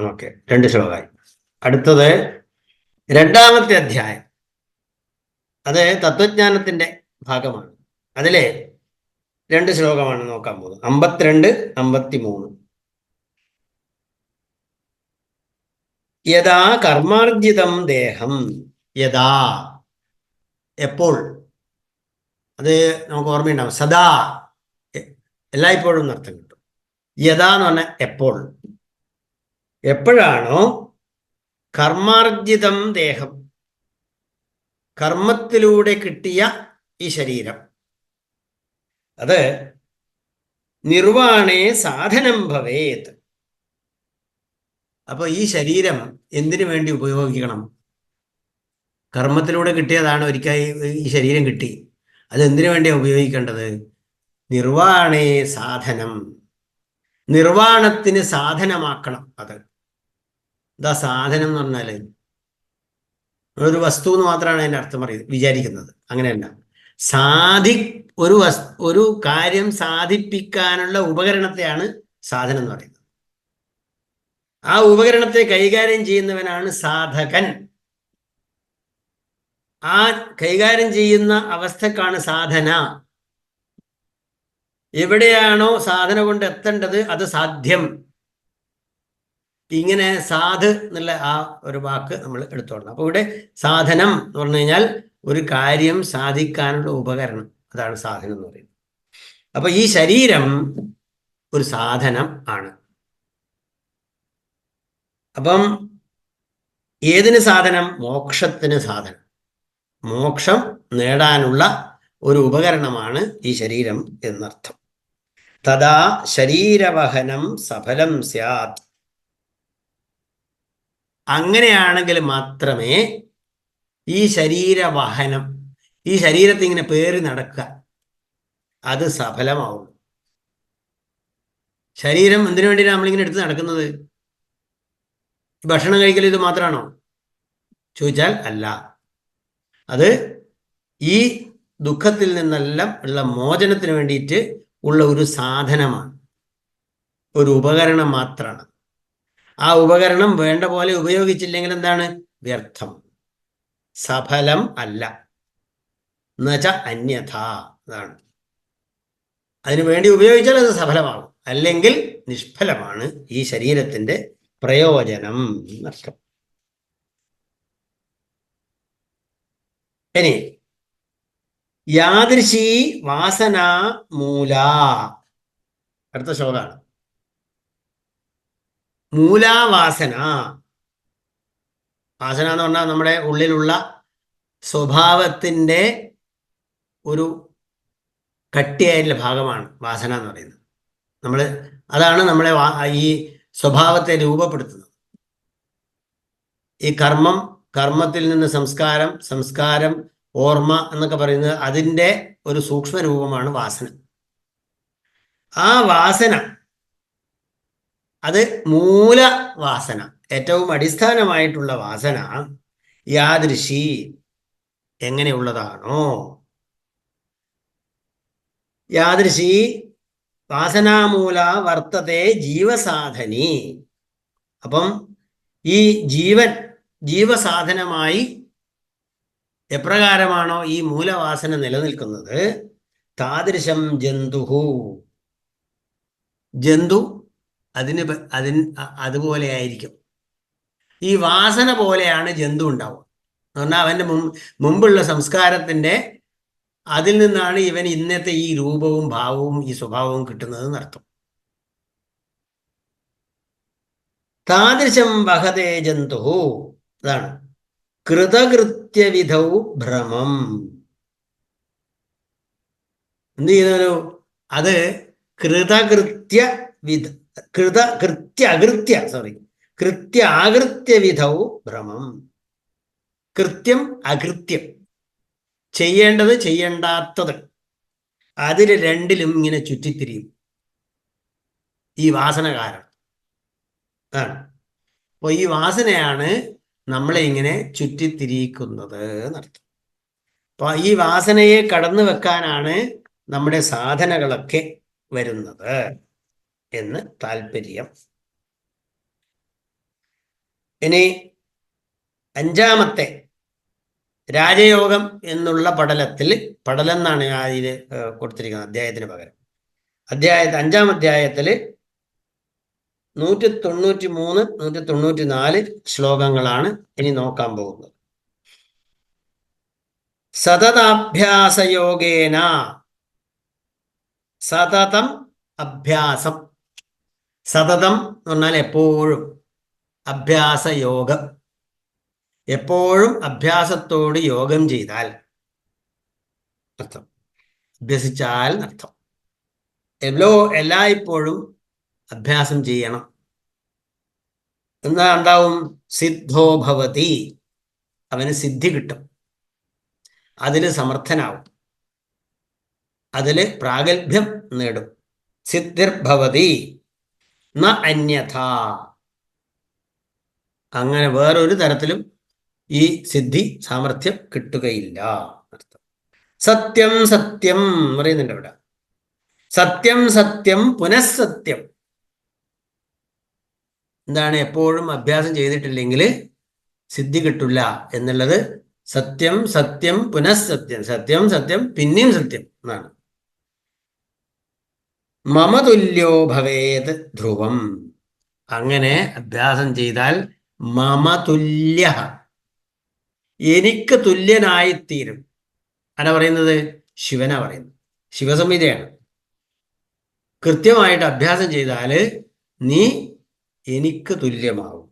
A: ഓക്കെ, 2 ശ്ലോകമായി. അടുത്തത് 2-ാമത്തെ അധ്യായം. അത് തത്വജ്ഞാനത്തിന്റെ ഭാഗമാണ്. അതിലെ 2 ശ്ലോകമാണ് നോക്കാൻ പോകുന്നത്. 52, 53. യഥാ കർമാർജിതം ദേഹം, യഥാ എപ്പോൾ, അത് നമുക്ക് ഓർമ്മയുണ്ടാവും. സദാ എല്ലായ്പ്പോഴും എന്നർത്ഥം കിട്ടും. യഥാ എന്ന് പറഞ്ഞാൽ എപ്പോൾ, എപ്പോഴാണോ കർമാർജിതം ദേഹം, കർമ്മത്തിലൂടെ കിട്ടിയ ഈ ശരീരം, അത് നിർവാണേ സാധനം ഭവേത്. അപ്പൊ ഈ ശരീരം എന്തിനു വേണ്ടി ഉപയോഗിക്കണം? കർമ്മത്തിലൂടെ കിട്ടിയതാണ്. ഒരിക്കൽ ഈ ശരീരം കിട്ടി, അത് എന്തിനു വേണ്ടിയാണ് ഉപയോഗിക്കേണ്ടത്? നിർവാണേ സാധനം, നിർവാണത്തിന് സാധനമാക്കണം. അത് എന്താ സാധനം എന്ന് പറഞ്ഞാല് ഒരു വസ്തു എന്ന് മാത്രമാണ് അതിൻ്റെ അർത്ഥം വിചാരിക്കുന്നത്. അങ്ങനെയല്ല. ഒരു കാര്യം സാധിപ്പിക്കാനുള്ള ഉപകരണത്തെയാണ് സാധനം എന്ന് പറയുന്നത്. ആ ഉപകരണത്തെ കൈകാര്യം ചെയ്യുന്നവനാണ് സാധകൻ. ആ കൈകാര്യം ചെയ്യുന്ന അവസ്ഥക്കാണ് സാധന. എവിടെയാണോ സാധന കൊണ്ട് എത്തേണ്ടത് അത് സാധ്യം. ഇങ്ങനെ സാധ് എന്നുള്ള ആ ഒരു വാക്ക് നമ്മൾ എടുത്തോളണം. അപ്പൊ ഇവിടെ സാധനം എന്ന് പറഞ്ഞു കഴിഞ്ഞാൽ ഒരു കാര്യം സാധിക്കാനുള്ള ഉപകരണം, അതാണ് സാധനം എന്ന് പറയുന്നത്. അപ്പൊ ഈ ശരീരം ഒരു സാധനം ആണ്. അപ്പം ഏതിന് സാധനം? മോക്ഷത്തിന് സാധനം. മോക്ഷം നേടാനുള്ള ഒരു ഉപകരണമാണ് ഈ ശരീരം എന്നർത്ഥം. തഥാ ശരീരവഹനം സഫലം സ്യാത്. അങ്ങനെയാണെങ്കിൽ മാത്രമേ ഈ ശരീരവഹനം, ഈ ശരീരത്തെ ഇങ്ങനെ പേറി നടക്കുക, അത് സഫലമാവുള്ളൂ. ശരീരം എന്തിനു വേണ്ടിയാണ് നമ്മളിങ്ങനെ എടുത്ത് നടക്കുന്നത്? ഭക്ഷണം കഴിക്കൽ ഇത് മാത്രമാണോ ചോദിച്ചാൽ അല്ല. അത് ഈ ദുഃഖത്തിൽ നിന്നെല്ലാം ഉള്ള മോചനത്തിന് വേണ്ടിയിട്ട് ഉള്ള ഒരു സാധനമാണ്, ഒരു ഉപകരണം മാത്രമാണ്. ആ ഉപകരണം വേണ്ട പോലെ ഉപയോഗിച്ചില്ലെങ്കിൽ എന്താണ്? വ്യർത്ഥം, സഫലം അല്ല. എന്നുവെച്ച അന്യഥ. അതാണ്. അതിനു വേണ്ടി ഉപയോഗിച്ചാൽ അത് സഫലമാകും, അല്ലെങ്കിൽ നിഷ്ഫലമാണ് ഈ ശരീരത്തിന്റെ പ്രയോജനം എന്നർത്ഥം. ഇനി യാദൃശീ വാസന മൂല, അടുത്ത ശ്ലോകമാണ്. മൂലാവാസന. വാസന എന്ന് പറഞ്ഞാൽ നമ്മുടെ ഉള്ളിലുള്ള സ്വഭാവത്തിന്റെ ഒരു കട്ടിയായിട്ടുള്ള ഭാഗമാണ് വാസന എന്ന് പറയുന്നത്. അതാണ് നമ്മളെ ഈ സ്വഭാവത്തെ രൂപപ്പെടുത്തുന്നത്. ഈ കർമ്മത്തിൽ നിന്ന് സംസ്കാരം, സംസ്കാരം ഓർമ്മ എന്നൊക്കെ പറയുന്നത് അതിൻ്റെ ഒരു സൂക്ഷ്മ രൂപമാണ് വാസന. ആ വാസന, അത് മൂലവാസന, ഏറ്റവും അടിസ്ഥാനമായിട്ടുള്ള വാസന യാദൃശി എങ്ങനെയുള്ളതാണോ, യാദൃശി വാസനാമൂല വർത്തത്തെ ജീവസാധനി. അപ്പം ഈ ജീവസാധനമായി എപ്രകാരമാണോ ഈ മൂലവാസന നിലനിൽക്കുന്നത്, താദൃശം ജന്തു അതുപോലെ ആയിരിക്കും. ഈ വാസന പോലെയാണ് ജന്തു ഉണ്ടാവുക. എന്ന് പറഞ്ഞാൽ അവൻ്റെ മുമ്പുള്ള സംസ്കാരത്തിന്റെ അതിൽ നിന്നാണ് ഇവൻ ഇന്നത്തെ ഈ രൂപവും ഭാവവും ഈ സ്വഭാവവും കിട്ടുന്നത് എന്നർത്ഥം. താദൃശം വഹതേ ജന്തു. അതാണ് കൃതകൃത്യവിധൗ ഭ്രമം. എന്ത് ചെയ്തു? അത് കൃത്യാകൃത്യവിധൗ ഭ്രമം. കൃത്യം അകൃത്യം, ചെയ്യേണ്ടത് ചെയ്യേണ്ടാത്തത്, അതിൽ രണ്ടിലും ഇങ്ങനെ ചുറ്റിത്തിരിയും. ഈ വാസന കാരണം ആണ്. അപ്പോൾ ഈ വാസനയാണ് നമ്മളെ ഇങ്ങനെ ചുറ്റിത്തിരിക്കുന്നത് എന്നർത്ഥം. അപ്പോൾ ഈ വാസനയെ കടന്നു വെക്കാനാണ് നമ്മുടെ സാധനകളൊക്കെ വരുന്നത് എന്ന് താല്പര്യം. ഇനി അഞ്ചാമത്തെ രാജയോഗം എന്നുള്ള പടലത്തിൽ, പടലം എന്നാണ് അതിൽ കൊടുത്തിരിക്കുന്നത് അധ്യായത്തിന് പകരം. അഞ്ചാം അധ്യായത്തിൽ 193, 194 ശ്ലോകങ്ങളാണ് ഇനി നോക്കാൻ പോകുന്നത്. സതതാഭ്യാസയോഗേന, സതതം അഭ്യാസം. സതതം എന്ന് പറഞ്ഞാൽ എപ്പോഴും, അഭ്യാസയോഗം എപ്പോഴും അഭ്യാസത്തോട് യോഗം ചെയ്താൽ അർത്ഥം, അഭ്യസിച്ചാൽ അർത്ഥം. എല്ലായ്പ്പോഴും അഭ്യാസം ചെയ്യണം. എന്നാ എന്താവും? സിദ്ധോ ഭവതി, അവന് സിദ്ധി കിട്ടും, അതിൽ സമർത്ഥനാവും, അതിൽ പ്രാഗൽഭ്യം നേടും. സിദ്ധിർഭവതി ന അന്യഥ, അങ്ങനെ വേറൊരു തരത്തിലും ഈ സിദ്ധി സാമർഥ്യം കിട്ടുകയില്ല. സത്യം സത്യം പറയുന്നുണ്ട് ഇവിടെ. സത്യം സത്യം പുനഃസത്യം. എന്താണ്? എപ്പോഴും അഭ്യാസം ചെയ്തിട്ടില്ലെങ്കിൽ സിദ്ധി കിട്ടില്ല എന്നുള്ളത്. സത്യം സത്യം പുനഃസത്യം, സത്യം സത്യം പിന്നെയും സത്യം എന്നാണ്. മമ തുല്യോ ഭവേത് ധ്രുവം, അങ്ങനെ അഭ്യാസം ചെയ്താൽ മമ തുല്യ, എനിക്ക് തുല്യനായിത്തീരും. ആരാ പറയുന്നത്? ശിവനാ പറയുന്നത്. ശിവസംഹിതയാണ്. കൃത്യമായിട്ട് അഭ്യാസം ചെയ്താൽ നീ എനിക്ക് തുല്യമാവും.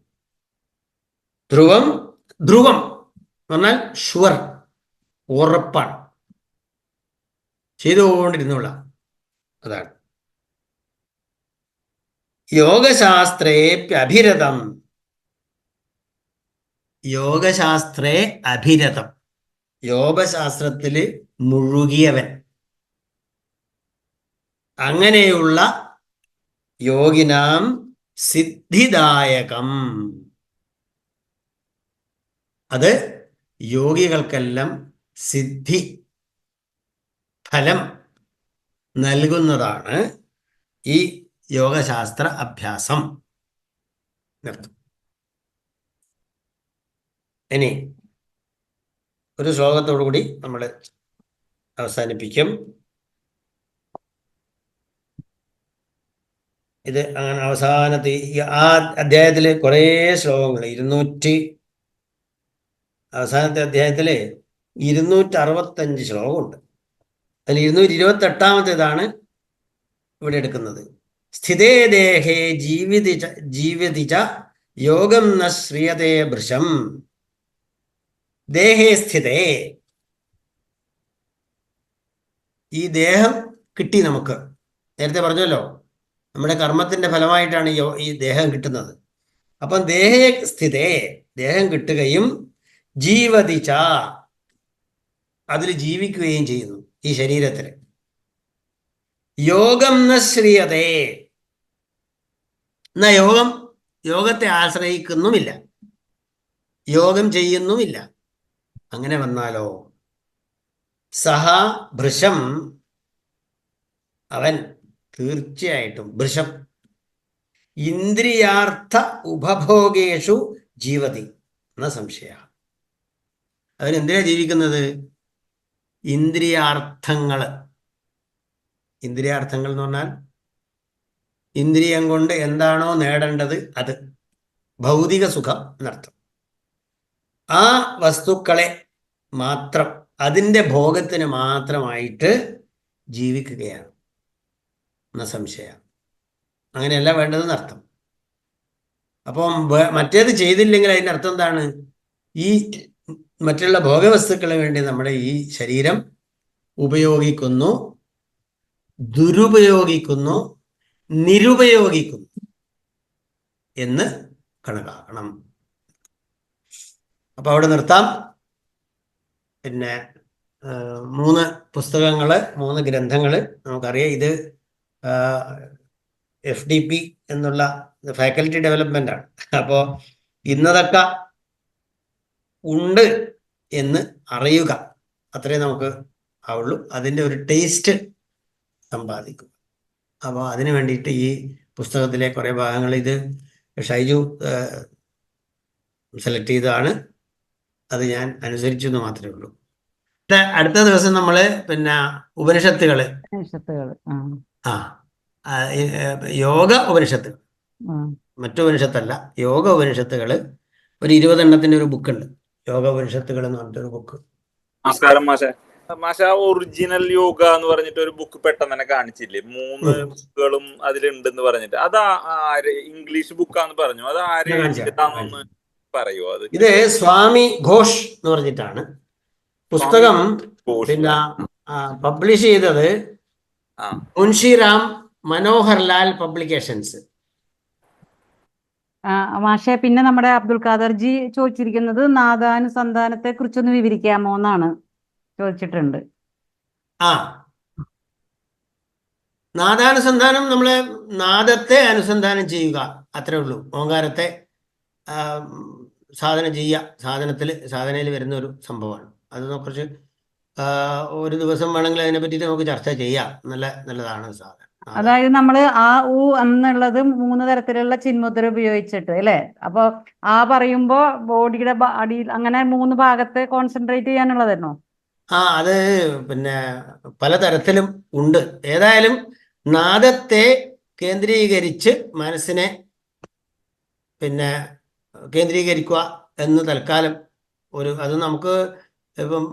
A: ധ്രുവം, ധ്രുവം എന്ന് പറഞ്ഞാൽ ഷുവർ, ഉറപ്പാണ്, ചെയ്തുകൊണ്ടിരുന്നുള്ള. അതാണ് യോഗശാസ്ത്രേപ്യഭിരതം. യോഗശാസ്ത്രേ അഭിരതം, യോഗശാസ്ത്രത്തിൽ മുഴുകിയവൻ. അങ്ങനെയുള്ള യോഗിനാം സിദ്ധിദായകം, അത് യോഗികൾക്കെല്ലാം സിദ്ധി ഫലം നൽകുന്നതാണ് ഈ യോഗശാസ്ത്ര അഭ്യാസം. ഇനി ഒരു ശ്ലോകത്തോടു കൂടി നമ്മൾ അവസാനിപ്പിക്കും. ഇത് അങ്ങനെ അവസാനത്തെ ആ അധ്യായത്തിൽ കുറേ ശ്ലോകങ്ങൾ, അവസാനത്തെ അധ്യായത്തിൽ 265 ശ്ലോകമുണ്ട്. അതിൽ 228ാമത്തേതാണ് ഇവിടെ എടുക്കുന്നത്. സ്ഥിതേ ദേഹേ ജീവിതിച്ച യോഗം ന ശ്രിയതേ ഭൃശം. ദേഹേ സ്ഥിതേ, ഈ ദേഹം കിട്ടി നമുക്ക്. നേരത്തെ പറഞ്ഞല്ലോ, നമ്മുടെ കർമ്മത്തിന്റെ ഫലമായിട്ടാണ് ഈ ദേഹം കിട്ടുന്നത്. അപ്പം ദേഹേ സ്ഥിതേ, ദേഹം കിട്ടുകയും ജീവതിച്ച, അതിൽ ജീവിക്കുകയും ചെയ്യുന്നു ഈ ശരീരത്തിൽ. യോഗം ന ശ്രിയതേ, എന്നാ യോഗത്തെ ആശ്രയിക്കുന്നുമില്ല, യോഗം ചെയ്യുന്നുമില്ല. അങ്ങനെ വന്നാലോ സഹ ഭൃശം, അവൻ തീർച്ചയായിട്ടും ഭൃശം ഇന്ദ്രിയാർത്ഥ ഉപഭോഗേഷു ജീവതി എന്ന സംശയ. അവനെന്തിനാ ജീവിക്കുന്നത്? ഇന്ദ്രിയാർത്ഥങ്ങൾ. ഇന്ദ്രിയാർത്ഥങ്ങൾ എന്ന് പറഞ്ഞാൽ ഇന്ദ്രിയം കൊണ്ട് എന്താണോ നേടേണ്ടത് അത്, ഭൗതിക സുഖം എന്നർത്ഥം. ആ വസ്തുക്കളെ മാത്രം, അതിൻ്റെ ഭോഗത്തിന് മാത്രമായിട്ട് ജീവിക്കുകയാണ് എന്ന സംശയം. അങ്ങനെയല്ല വേണ്ടതെന്ന് അർത്ഥം. അപ്പം മറ്റേത് ചെയ്തില്ലെങ്കിൽ അതിൻ്റെ അർത്ഥം എന്താണ്? ഈ മറ്റുള്ള ഭോഗവസ്തുക്കളെ വേണ്ടി നമ്മുടെ ഈ ശരീരം ഉപയോഗിക്കുന്നു, ദുരുപയോഗിക്കുന്നു, നിരുപയോഗിക്കുന്നു എന്ന് കണക്കാക്കണം. അപ്പൊ അവിടെ നിർത്താം. പിന്നെ 3 പുസ്തകങ്ങള്, 3 ഗ്രന്ഥങ്ങള് നമുക്കറിയാം. ഇത് FDP എന്നുള്ള ഫാക്കൽറ്റി ഡെവലപ്മെന്റ് ആണ്. അപ്പോൾ ഇന്നതൊക്കെ ഉണ്ട് എന്ന് അറിയുക, അത്രേ നമുക്ക് ആവുള്ളൂ. അതിൻ്റെ ഒരു ടേസ്റ്റ് സമ്പാദിക്കും. അപ്പോൾ അതിന് വേണ്ടിയിട്ട് ഈ പുസ്തകത്തിലെ കുറേ ഭാഗങ്ങൾ ഇത് ഷൈജു സെലക്ട് ചെയ്തതാണ്. അത് ഞാൻ അനുസരിച്ചു എന്ന് മാത്രമേ ഉള്ളൂ. അടുത്ത ദിവസം നമ്മൾ പിന്നെ ഉപനിഷത്തുകൾ, യോഗ ഉപനിഷത്തുകൾ, മറ്റു ഉപനിഷത്തല്ല, യോഗ ഉപനിഷത്തുകൾ ഒരു 20 എണ്ണത്തിന്റെ ഒരു ബുക്കുണ്ട്. യോഗ ഉപനിഷത്തുകൾ എന്ന് പറഞ്ഞിട്ടൊരു ബുക്ക്.
C: നമസ്കാരം മാഷെ. മാഷ ഒറിജിനൽ യോഗ എന്ന് പറഞ്ഞിട്ട് ഒരു ബുക്ക് പെട്ടെന്ന് തന്നെ കാണിച്ചില്ലേ? 3 ബുക്കുകളും അതിലുണ്ടെന്ന് പറഞ്ഞിട്ട്. അത് ഇംഗ്ലീഷ് ബുക്കാന്ന് പറഞ്ഞു. അത് ആരെന്ന് പറയുമോ? അത്
A: ഇത് സ്വാമി ഘോഷ് എന്ന് പറഞ്ഞിട്ടാണ് പുസ്തകം. പിന്നെ പബ്ലിഷ് ചെയ്തത് മുൻഷിറാം മനോഹർലാൽ പബ്ലിക്കേഷൻസ്.
B: മാഷെ, പിന്നെ നമ്മുടെ അബ്ദുൽ ഖാദർജി ചോദിച്ചിരിക്കുന്നത് നാദാനുസന്ധാനത്തെ കുറിച്ചൊന്ന് വിവരിക്കാമോ എന്നാണ് ചോദിച്ചിട്ടുണ്ട്.
A: നാദാനുസന്ധാനം, നമ്മളെ നാദത്തെ അനുസന്ധാനം ചെയ്യുക, അത്രേ ഉള്ളൂ. ഓങ്കാരത്തെ സാധന ചെയ്യുക, സാധനയിൽ വരുന്ന ഒരു സംഭവമാണ്. അത് കുറച്ച് ഒരു ദിവസം വേണമെങ്കിൽ അതിനെ പറ്റിയിട്ട് നമുക്ക് ചർച്ച ചെയ്യാം. നല്ലതാണ് സാധനം.
B: അതായത് നമ്മള് ആ ഊ എന്നുള്ളത് 3 തരത്തിലുള്ള ചിന്മുദ്ര ഉപയോഗിച്ചിട്ട് അല്ലെ? അപ്പൊ പറയുമ്പോ ബോഡിയുടെ അടിയിൽ അങ്ങനെ 3 ഭാഗത്തെ കോൺസെൻട്രേറ്റ് ചെയ്യാനുള്ളതായിരുന്നോ?
A: അത് പിന്നെ പലതരത്തിലും ഉണ്ട്. ഏതായാലും നാദത്തെ കേന്ദ്രീകരിച്ച് മനസ്സിനെ പിന്നെ കേന്ദ്രീകരിക്കുക എന്ന് തൽക്കാലം അത് നമുക്ക് ഇപ്പം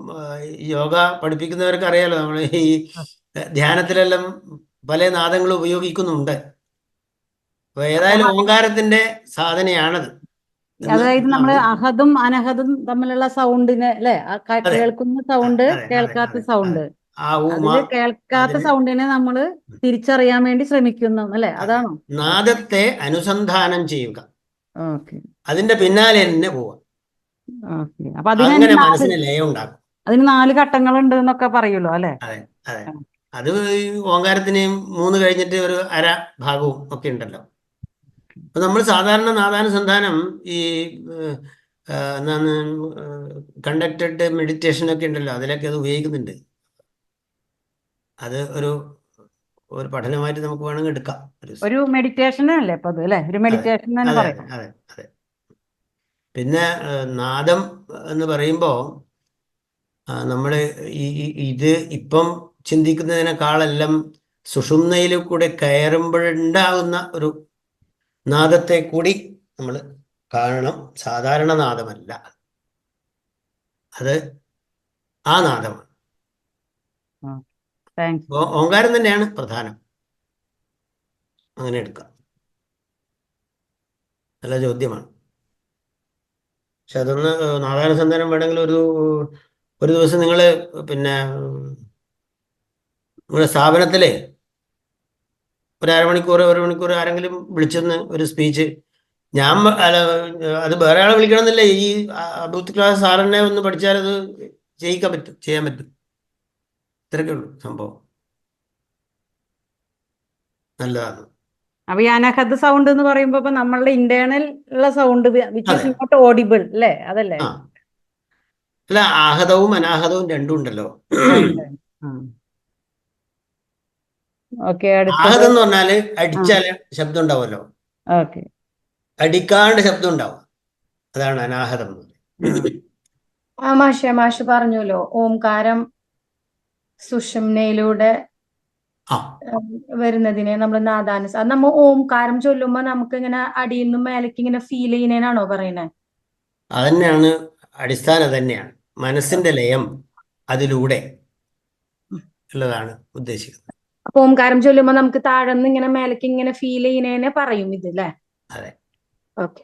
A: യോഗ പഠിപ്പിക്കുന്നവർക്ക് അറിയാലോ. നമ്മൾ ഈ ധ്യാനത്തിലെല്ലാം പല നാദങ്ങളും ഉപയോഗിക്കുന്നുണ്ട്. അപ്പൊ ഏതായാലും ഓങ്കാരത്തിന്റെ സാധനയാണത്.
B: അതായത് നമ്മള് അഹദും അനഹദും തമ്മിലുള്ള സൗണ്ടിന് അല്ലെ, കേൾക്കുന്ന സൗണ്ട്, കേൾക്കാത്ത സൗണ്ട്, അതില് കേൾക്കാത്ത സൗണ്ടിനെ നമ്മള് തിരിച്ചറിയാൻ വേണ്ടി ശ്രമിക്കുന്നു അല്ലെ? അതാണോ?
A: നാദത്തെ അനുസന്ധാനം ചെയ്യുക, അതിന്റെ പിന്നാലെ തന്നെ പോവാ.
B: അപ്പൊ
A: അങ്ങനെ മനസ്സിന് ലയം ഉണ്ടാക്കും.
B: അതിന് 4 ഘട്ടങ്ങളുണ്ട് എന്നൊക്കെ പറയുള്ളൂ അല്ലെ?
A: അതെ അതെ. അത് ഓങ്കാരത്തിന് 3 കഴിഞ്ഞിട്ട് ഒരു അര ഭാഗവും ഒക്കെ ഉണ്ടല്ലോ. അപ്പൊ നമ്മൾ സാധാരണ നാദാനുസന്ധാനം ഈ എന്താണ് കണ്ടക്റ്റഡ് മെഡിറ്റേഷൻ ഒക്കെ ഉണ്ടല്ലോ, അതിലൊക്കെ അത് ഉപയോഗിക്കുന്നുണ്ട്. അത് ഒരു പഠനമായിട്ട് നമുക്ക് വേണമെങ്കിൽ എടുക്കാം.
B: ഒരു മെഡിറ്റേഷൻ അല്ലേ ഇപ്പൊ അത് അല്ലെ? ഒരു മെഡിറ്റേഷൻ തന്നെ പറയാം.
A: അതെ അതെ. പിന്നെ നാദം എന്ന് പറയുമ്പോൾ നമ്മൾ ഇത് ഇപ്പം ചിന്തിക്കുന്നതിനേക്കാളെല്ലാം സുഷുമ്നയിൽ കൂടെ കയറുമ്പോഴുണ്ടാകുന്ന ഒരു നാദത്തെ കൂടി നമ്മൾ കാണണം. സാധാരണ നാദമല്ല അത്, ആ നാദമാണ്. ഓങ്കാരം തന്നെയാണ് പ്രധാനം. അങ്ങനെ എടുക്കാം. നല്ല ചോദ്യമാണ്. പക്ഷെ അതൊന്ന് നാദാനുസന്ധാനം വേണമെങ്കിൽ ഒരു ദിവസം നിങ്ങൾ പിന്നെ നിങ്ങളുടെ സ്ഥാപനത്തിലെ ഒരു അരമണിക്കൂർ ആരെങ്കിലും വിളിച്ചെന്ന് ഒരു സ്പീച്ച്, അത് വേറെ ആളെ വിളിക്കണമെന്നില്ല, ഈ അബ്ദുൽ ക്ലാസ് സാറിനെ ഒന്ന് പഠിച്ചാൽ അത് ചെയ്യാൻ പറ്റും. ഇത്രയൊക്കെ ഉള്ളൂ സംഭവം. നല്ലതാണ്.
B: അപ്പൊ ഈ അനഹദ് സൗണ്ട് എന്ന് പറയുമ്പോ നമ്മളുടെ ഇന്റേണൽ ഉള്ള sound which is not audible അല്ലേ? അതല്ലേ?
A: അല്ല, ആഹതവും അനാഹതവും രണ്ടും ഉണ്ടല്ലോ. ആഹതം എന്ന് പറഞ്ഞാല് അടിച്ചാല് ശബ്ദം ഉണ്ടാവുമല്ലോ, അടിക്കാണ്ട് ശബ്ദം ഉണ്ടാവും. അതാണ് അനാഹതം.
D: മാഷ് പറഞ്ഞല്ലോ ഓംകാരം സുഷുമ്നയിലൂടെ വരുന്നതിനെ നമ്മൾ നാദാനുസ നമ്മ ഓംകാരം ചൊല്ലുമ്പോ നമുക്ക് ഇങ്ങനെ അടിയിൽ നിന്നും മേലേക്ക് ഇങ്ങനെ ഫീൽ ചെയ്യുന്നതിനാണോ പറയുന്നത്?
A: അതന്നെയാണ് അടിസ്ഥാനം. തന്നെയാണ് മനസ്സിന്റെ ലയം അതിലൂടെ ഉള്ളതാണ് ഉദ്ദേശിക്കുന്നത്.
D: അപ്പൊ ഓംകാരം ചൊല്ലുമ്പോ നമുക്ക് താഴെന്ന് ഇങ്ങനെ മേലേക്ക് ഇങ്ങനെ ഫീൽ ചെയ്യുന്നതിനെ പറയും ഇത് അല്ലേ?
A: അതെ.
D: ഓക്കെ,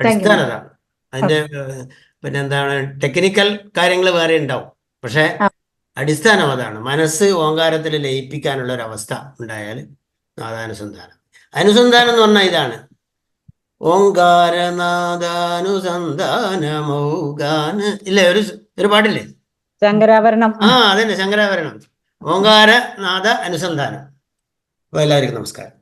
A: അടിസ്ഥാനം. അതിന്റെ പിന്നെ എന്താണ് ടെക്നിക്കൽ കാര്യങ്ങൾ വേറെ ഉണ്ടാവും. പക്ഷെ അടിസ്ഥാനം അതാണ്. മനസ്സ് ഓങ്കാരത്തിൽ ലയിപ്പിക്കാനുള്ള ഒരു അവസ്ഥ ഉണ്ടായാൽ നാദാനുസന്ധാനം. അനുസന്ധാനം എന്ന് പറഞ്ഞാൽ ഇതാണ്. ഓങ്കാരനാദാനുസന്ധാനമൗഗാന് ഇല്ലേ, ഒരു പാട്ടില്ലേ,
B: ശങ്കരാഭരണം.
A: അതന്നെ ശങ്കരാഭരണം. ഓങ്കാര നാദ അനുസന്ധാനം. അപ്പോൾ എല്ലാവർക്കും നമസ്കാരം.